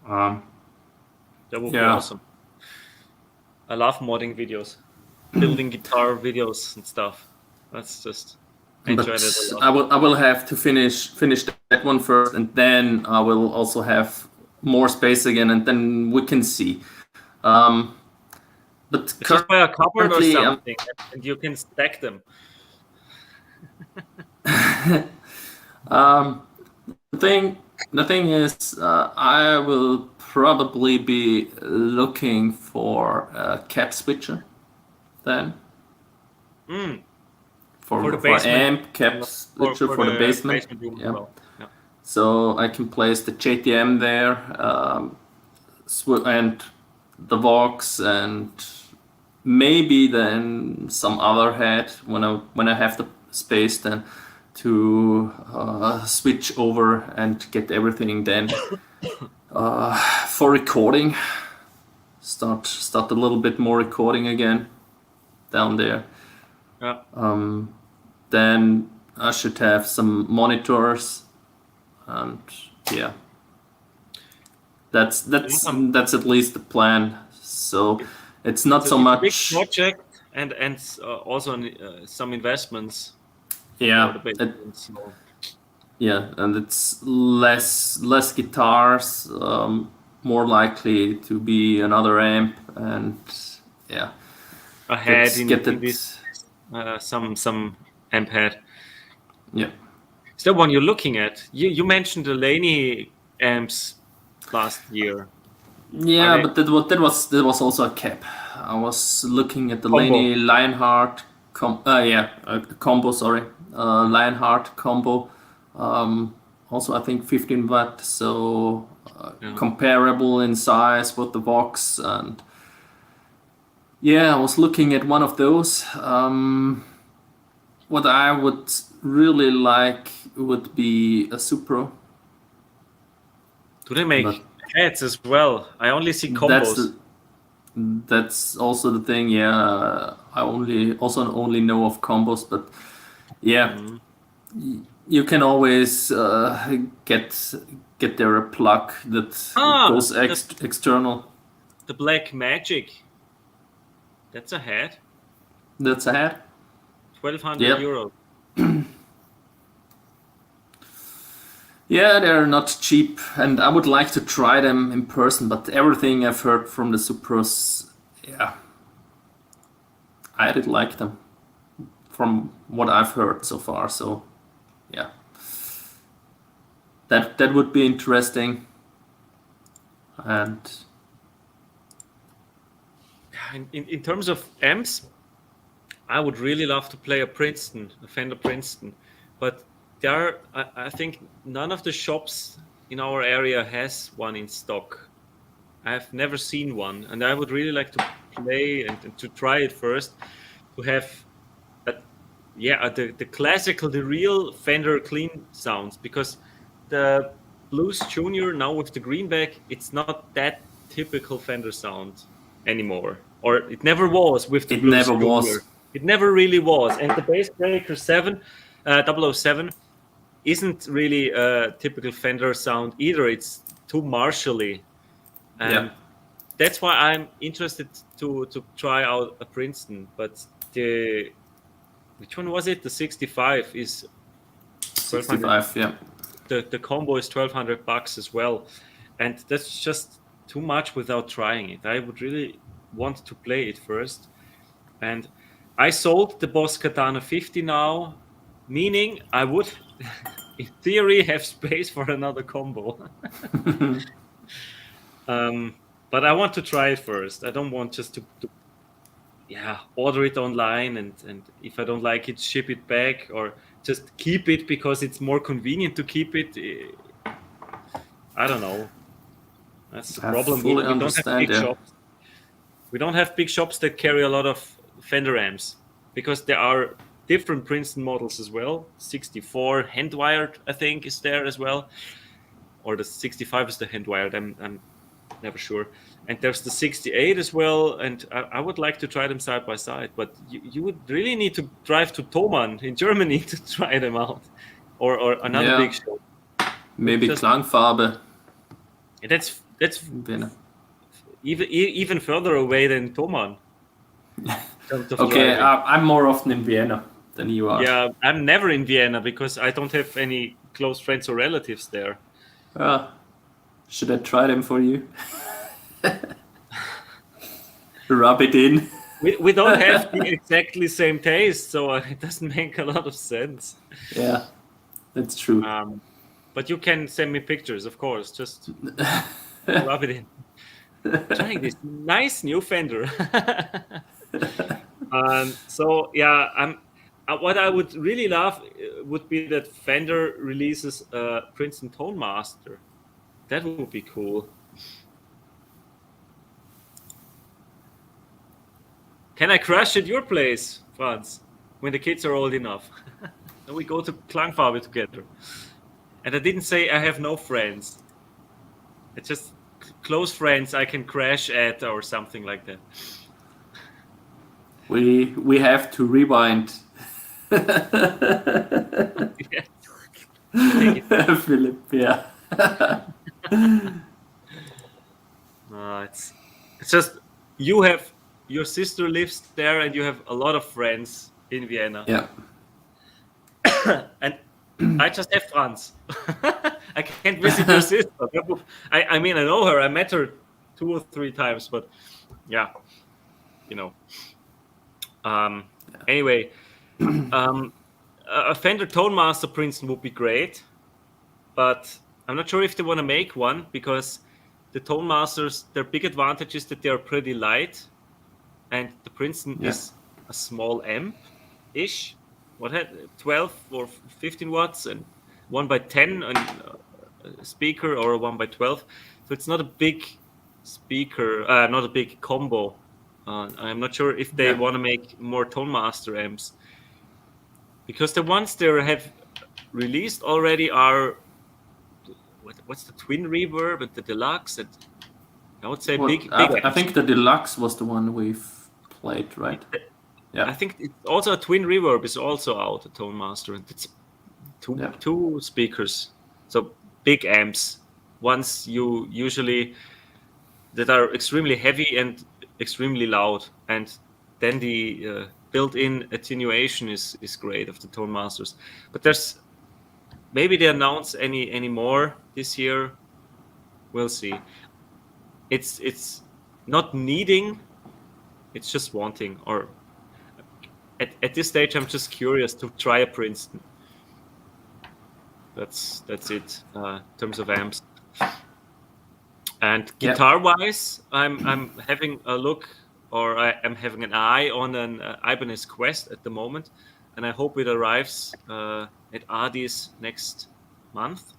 That would be awesome. I love modding videos. Building guitar videos and stuff. That's just enjoy it a lot. I will have to finish that one first, and then I will also have more space again, and then we can see. But just buy a cupboard or something, and you can stack them. The thing is, I will probably be looking for a cap switcher. Then for the amp cap switcher for the basement. Yeah. Well. Yeah. So I can place the JTM there, and the Vox, and maybe then some other head when I have the space then to switch over and get everything then for recording. Start a little bit more recording again down there. Yeah. Then I should have some monitors, and yeah, that's at least the plan. So it's not so much big project, and also some investments. Yeah, and it's less guitars, more likely to be another amp, and yeah. Ahead in this some amp head. Yeah. Is that one you're looking at? You mentioned the Laney amps last year. Yeah, but that was also a cap. I was looking at the Laney Lionheart combo. Sorry, Lionheart combo. Also, I think 15 watt, so comparable in size with the Vox. And yeah, I was looking at one of those. What I would really like would be a Supro. Do they make heads as well? I only see combos. That's also the thing. Yeah, I only know of combos, but yeah, you can always get there a plug that goes external. The Black Magic. That's a head. That's a head. 1,200 euros. Yeah, they're not cheap, and I would like to try them in person, but everything I've heard from the Supros, yeah, I did like them from what I've heard so far. So, yeah, that would be interesting, and in terms of amps, I would really love to play a Fender Princeton, but I think none of the shops in our area has one in stock. I've never seen one, and I would really like to play and to try it first, to have the classical, the real Fender clean sounds, because the Blues Junior now with the greenback, it's not that typical Fender sound anymore, or it never was with the It Blues never Junior. was. It never really was, and the Bassbreaker 007 isn't really a typical Fender sound either. It's too martially, and that's why I'm interested to try out a Princeton. But which one was it? The 65 is 65, yeah. The combo is $1,200 as well, and that's just too much without trying it. I would really want to play it first, and I sold the Boss Katana 50 now, meaning I would, in theory, have space for another combo. But I want to try it first. I don't want just to order it online and if I don't like it, ship it back, or just keep it because it's more convenient to keep it. I don't know. That's the problem. We don't have big shops. We don't have big shops that carry a lot of Fender amps, because there are different Princeton models as well. 64 hand-wired, I think, is there as well. Or the 65 is the hand-wired. I'm never sure. And there's the 68 as well, and I would like to try them side by side, but you would really need to drive to Thomann in Germany to try them out, or another big show. Maybe Klangfarbe. That's even further away than Thomann. Okay, I'm more often in Vienna than you are. Yeah, I'm never in Vienna because I don't have any close friends or relatives there. Should I try them for you? Rub it in. We don't have the exactly same taste, so it doesn't make a lot of sense. Yeah, that's true. But you can send me pictures, of course. Just rub it in. Trying this nice new Fender. What I would really love would be that Fender releases a Princeton Tone Master. That would be cool. Can I crash at your place, Franz, when the kids are old enough? Then we go to Klangfarbe together. And I didn't say I have no friends. It's just close friends I can crash at or something like that. We have to rewind. Philip, yeah. It's just your sister lives there and you have a lot of friends in Vienna. Yeah. And I just have Franz. I can't visit your sister. I mean, I know her. I met her 2 or 3 times, but yeah, Anyway, a Fender Tone Master Princeton would be great, but I'm not sure if they want to make one, because the Tone Masters, their big advantage is that they are pretty light, and the Princeton is a small amp-ish. 12 or 15 watts and 1x10 a speaker, or a 1x12. So it's not a big speaker, not a big combo. I'm not sure if they want to make more Tone Master amps, because the ones they have released already are what's the Twin Reverb and the Deluxe, and I would say big. I think the Deluxe was the one we've played, right? Yeah. I think it's also a Twin Reverb is also out, a Tone Master, and it's two speakers, so big amps. Ones you usually that are extremely heavy and extremely loud, and then the built-in attenuation is great of the Tone Masters. But there's maybe they announce any more this year. We'll see. It's not needing, it's just wanting. Or at this stage, I'm just curious to try a Princeton. That's it in terms of amps. And guitar-wise, I'm having a look or I am having an eye on an Ibanez Quest at the moment, and I hope it arrives at Adi's next month.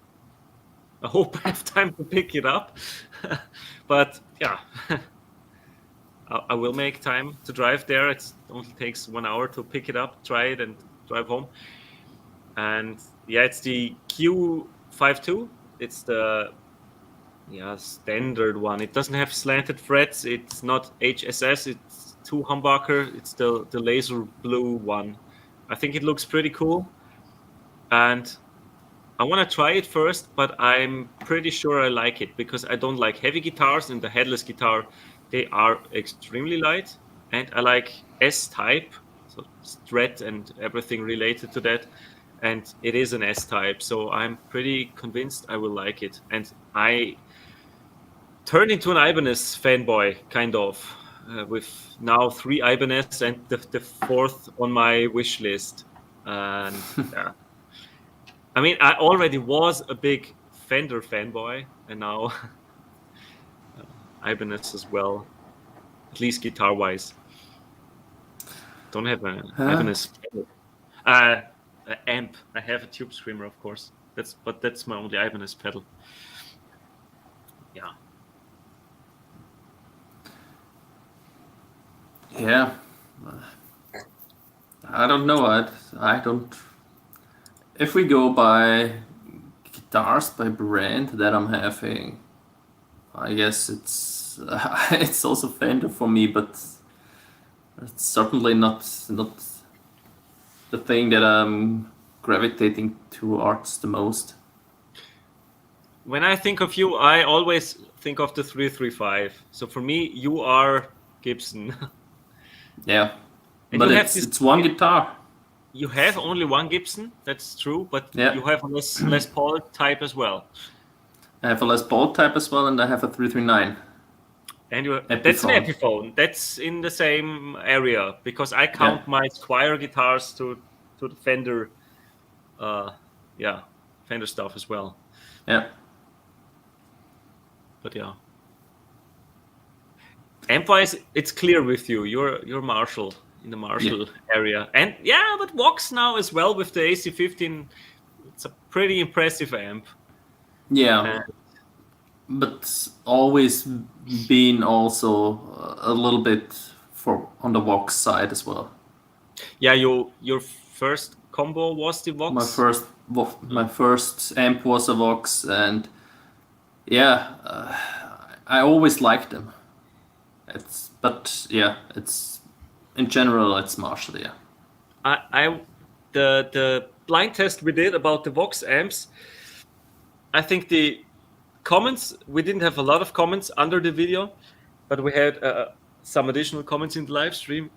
I hope I have time to pick it up, but yeah, I will make time to drive there. It only takes 1 hour to pick it up, try it, and drive home. And yeah, it's the Q52. It's the standard one. It doesn't have slanted frets. It's not HSS. It's 2 humbucker. It's the laser blue one. I think it looks pretty cool, and I want to try it first, but I'm pretty sure I like it because I don't like heavy guitars, and the headless guitar, they are extremely light, and I like S-type, so strat and everything related to that, and it is an S-type, so I'm pretty convinced I will like it. And I turned into an Ibanez fanboy, kind of, with now 3 Ibanez and the 4th on my wish list. And yeah. I mean, I already was a big Fender fanboy, and now Ibanez as well, at least guitar-wise. Don't have an Ibanez amp. I have a Tube Screamer, of course. That's my only Ibanez pedal. Yeah. Yeah. I don't know. I don't. If we go by guitars by brand that I'm having, I guess it's it's also Fender for me, but it's certainly not the thing that I'm gravitating towards the most. When I think of you, I always think of the 335. So for me, you are Gibson. Yeah, And but you have it's one guitar. You have only one Gibson, that's true, but Yeah. you have a Les Paul type as well. I have a Les Paul type as well, and I have a 339. And that's an Epiphone. That's in the same area, because I count my Esquire guitars to the Fender, Fender stuff as well. Yeah. But yeah. Amp-wise, it's clear with you. You're Marshall. In the Marshall area. And but Vox now as well with the AC15, it's a pretty impressive amp. Yeah, but always been also a little bit on the Vox side as well. Yeah, your first combo was the Vox? My first amp was a Vox, and I always liked them. It's in general, it's Marshall, yeah. The blind test we did about the Vox amps, I think the comments, we didn't have a lot of comments under the video, but we had some additional comments in the live stream.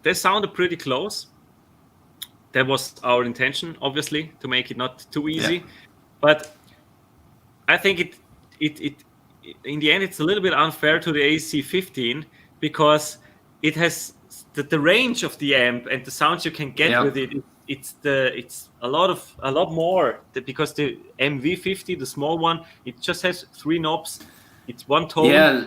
They sounded pretty close. That was our intention, obviously, to make it not too easy. Yeah. But I think it in the end, it's a little bit unfair to the AC15 because it has the range of the amp and the sounds you can get with it. It's a lot more because the MV50, the small one, it just has 3 knobs. It's one tone. Yeah,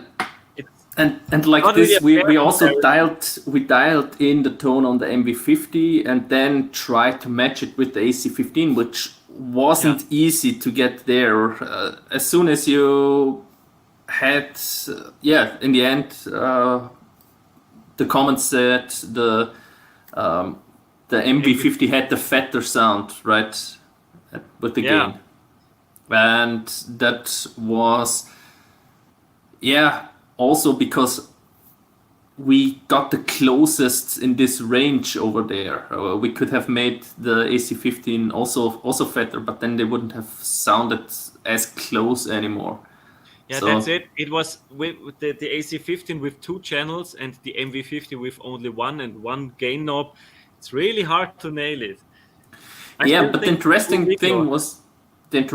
and like this, really we also dialed in the tone on the MV50 and then tried to match it with the AC15, which wasn't easy to get there. As soon as you had, in the end. The comments said the MV50 had the fatter sound, right, with the gain. And that was, also because we got the closest in this range over there. We could have made the AC15 also fatter, but then they wouldn't have sounded as close anymore. Yeah, so that's it. It was with the AC15 with 2 channels and the MV50 with only 1 and 1 gain knob. It's really hard to nail it. But the interesting thing was that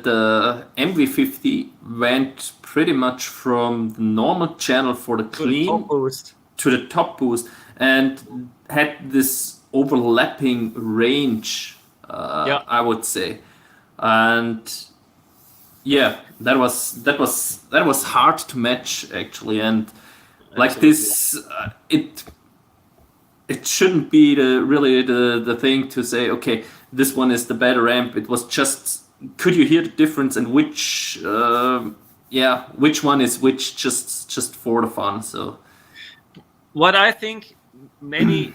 the MV50 went pretty much from the normal channel for the clean to the top boost and had this overlapping range, I would say, and that was hard to match actually. And Like Absolutely. this, it shouldn't be the thing to say, okay, this one is the better amp. It was just, could you hear the difference and which one is which, just for the fun. So What I think many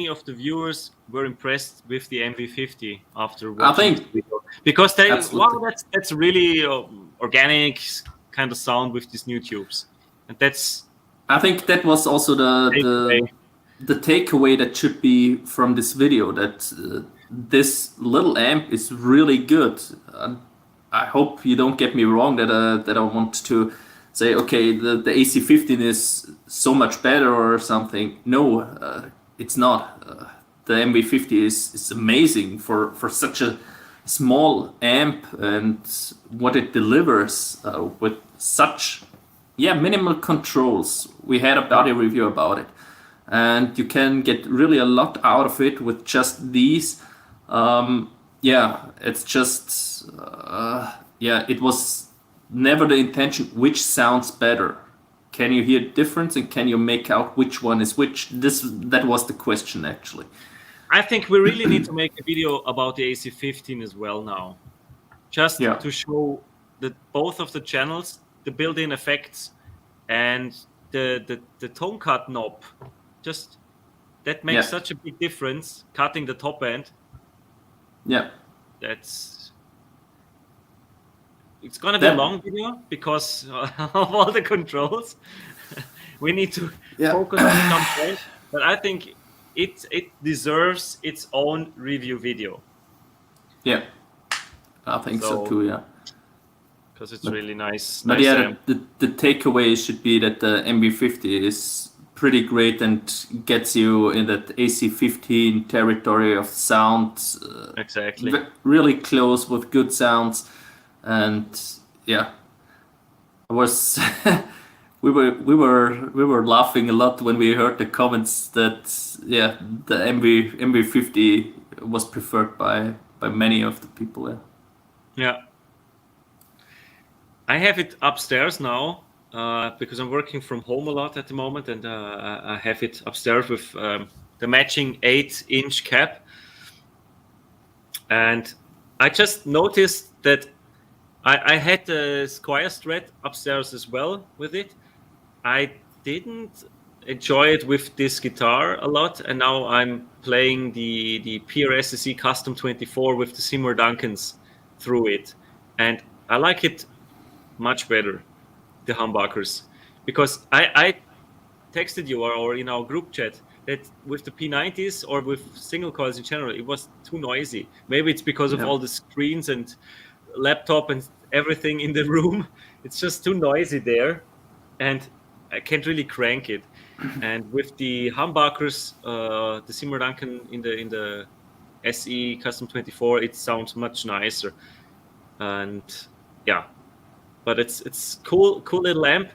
of the viewers were impressed with the MV50 after I watching this think video, because they absolutely. that's really organic kind of sound with these new tubes, and that's I think that was also takeaway. the takeaway that should be from this video, that this little amp is really good. I hope you don't get me wrong that I want to say, okay, the AC15 is so much better or something. No, it's not. The MV50 is amazing for such a small amp and what it delivers with such minimal controls. We had a body review about it, and you can get really a lot out of it with just these. It's just it was never the intention which sounds better. Can you hear difference and can you make out which one is which? That was the question actually. I think we really need to make a video about the AC15 as well now, just Yeah. to show that both of the channels, the built-in effects, and the tone cut knob, just that makes such a big difference. Cutting the top end. Yeah. It's gonna be a long video because of all the controls. We need to focus on some point, but I think it deserves its own review video. Yeah, I think so too. Yeah, because it's really nice. But the takeaway should be that the MB50 is pretty great and gets you in that AC15 territory of sound. Exactly. Really close with good sounds, and I was. We were laughing a lot when we heard the comments that the MB50 was preferred by many of the people. Yeah. I have it upstairs now because I'm working from home a lot at the moment, and I have it upstairs with the matching 8-inch cap. And I just noticed that I had the Esquire Strat upstairs as well with it. I didn't enjoy it with this guitar a lot, and now I'm playing the PRSSE Custom 24 with the Seymour Duncans through it, and I like it much better, the humbuckers, because I texted you or in our group chat that with the P90s or with single coils in general, it was too noisy. Maybe it's because of all the screens and laptop and everything in the room. It's just too noisy there, and I can't really crank it. And with the humbuckers, the Seymour Duncan in the SE Custom 24, it sounds much nicer. And but it's cool little amp.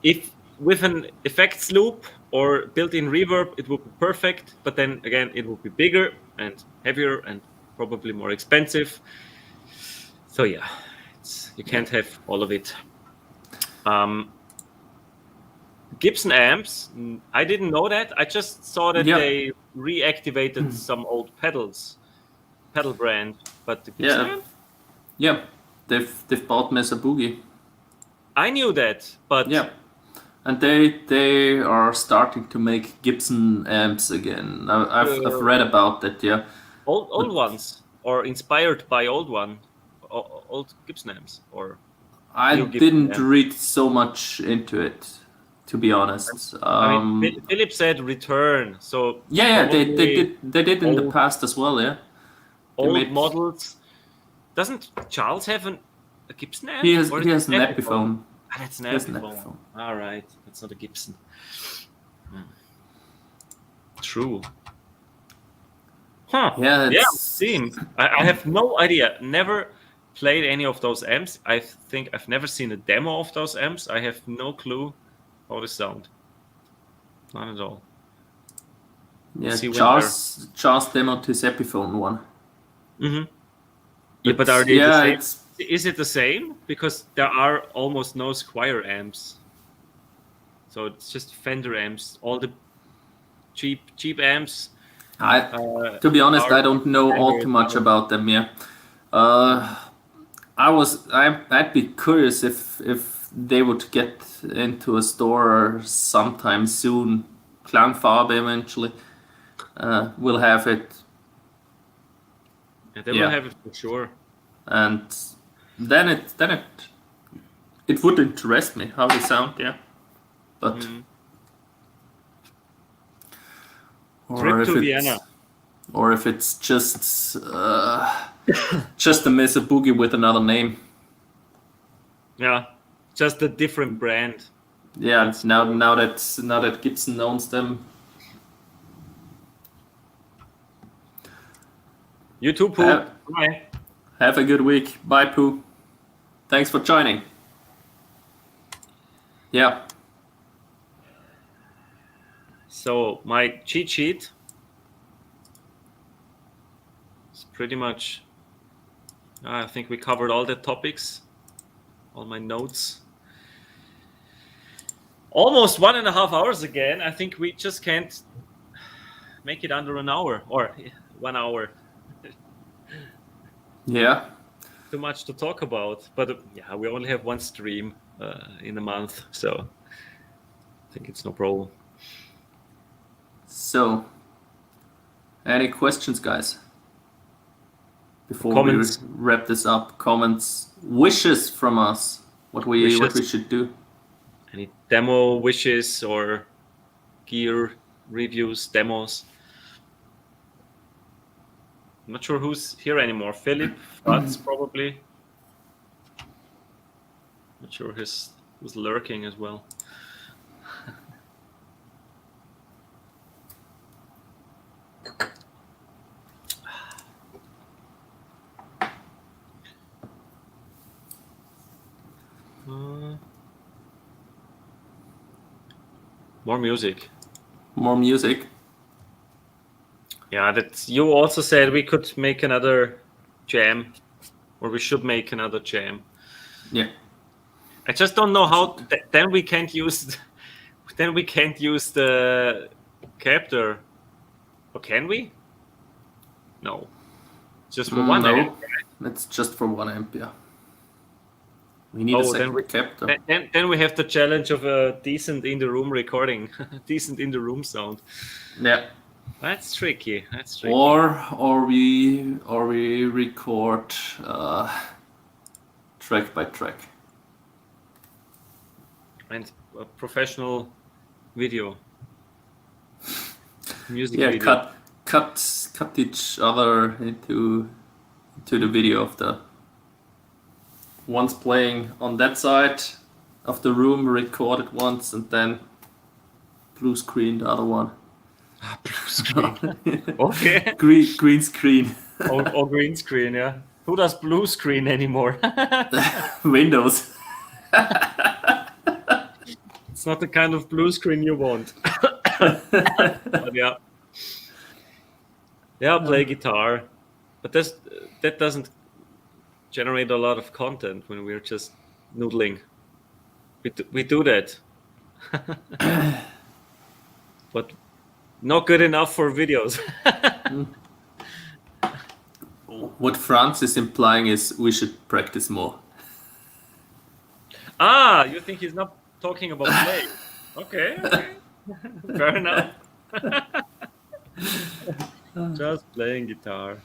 If with an effects loop or built-in reverb, it would be perfect. But then again, it would be bigger and heavier and probably more expensive. So you can't have all of it. Gibson Amps, I didn't know that. I just saw that they reactivated some old pedal brand. But the Gibson Amp? Yeah, they've bought Mesa Boogie. I knew that, but and they are starting to make Gibson amps again. I've read about that. Yeah, old ones or inspired by old Gibson amps or. I didn't read so much into it, to be honest. I mean, Philip said return, so they did in the past as well. Yeah, old models. Doesn't Charles have a Gibson amp? He has an Epiphone. Ah, that's an Epiphone. All right, that's not a Gibson. True. Huh. Yeah. Seems. I have no idea. Never played any of those amps. I think I've never seen a demo of those amps. I have no clue how they sound. Not at all. Yeah, Charles demoed his Epiphone one. Mm-hmm. Yeah, but are they the same? Is it the same? Because there are almost no Esquire amps. So it's just Fender amps, all the cheap amps. To be honest, I don't know all too much about them. Yeah, I'd be curious if they would get into a store sometime soon. Klangfarbe eventually will have it. Yeah, they will have it for sure. And then it would interest me how they sound. Yeah, but. Trip to Vienna. Or if it's just a Mesa Boogie with another name. Yeah, just a different brand. Yeah, now that Gibson owns them. You too, Pooh. Bye. Have a good week. Bye, Pooh. Thanks for joining. Yeah. So my cheat sheet is pretty much, I think we covered all the topics, all my notes. Almost 1.5 hours again. I think we just can't make it under an hour or 1 hour. Yeah. Too much to talk about, but yeah, we only have one stream in a month, so I think it's no problem. So, any questions, guys? Before Comments. we wrap this up, comments, wishes from us, what we should do. Any demo wishes or gear reviews, demos? I'm not sure who's here anymore. Philip, Frats probably. Not sure who's lurking as well. More music. More music. Yeah, that you also said we could make another jam, or we should make another jam. Yeah. I just don't know how. Then we can't use. Then we can't use the captor. Or can we? No. Just for one amp. Right? It's just for 1 amp. Yeah. We need a second captor. Then we have the challenge of a decent in the room recording, decent in the room sound. Yeah. That's tricky. Or we record track by track. And a professional video. Music video. Yeah, cut each other into the video of the one's playing on that side of the room, record it once, and then blue screen the other one. Blue screen. Okay. Green screen. or green screen, yeah. Who does blue screen anymore? Windows. It's not the kind of blue screen you want. But yeah. Yeah, play guitar. But that doesn't generate a lot of content when we're just noodling. We do that. But not good enough for videos. What Franz is implying is we should practice more. You think he's not talking about play? Okay. Fair enough. Just playing guitar.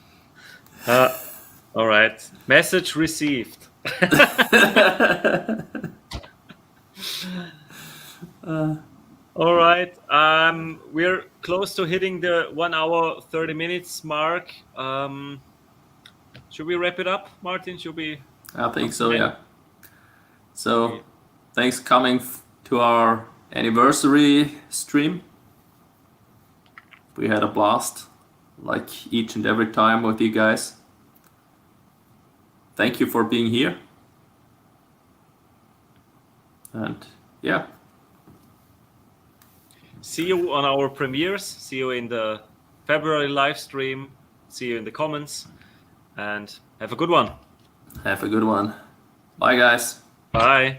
All right. Message received. All right. We're close to hitting the 1 hour 30 minutes mark. Should we wrap it up, Martin? I think so. Yeah. So, thanks coming to our anniversary stream. We had a blast, like each and every time with you guys. Thank you for being here. And yeah. See you on our premieres. See you in the February live stream. See you in the comments. And have a good one. Have a good one. Bye, guys. Bye.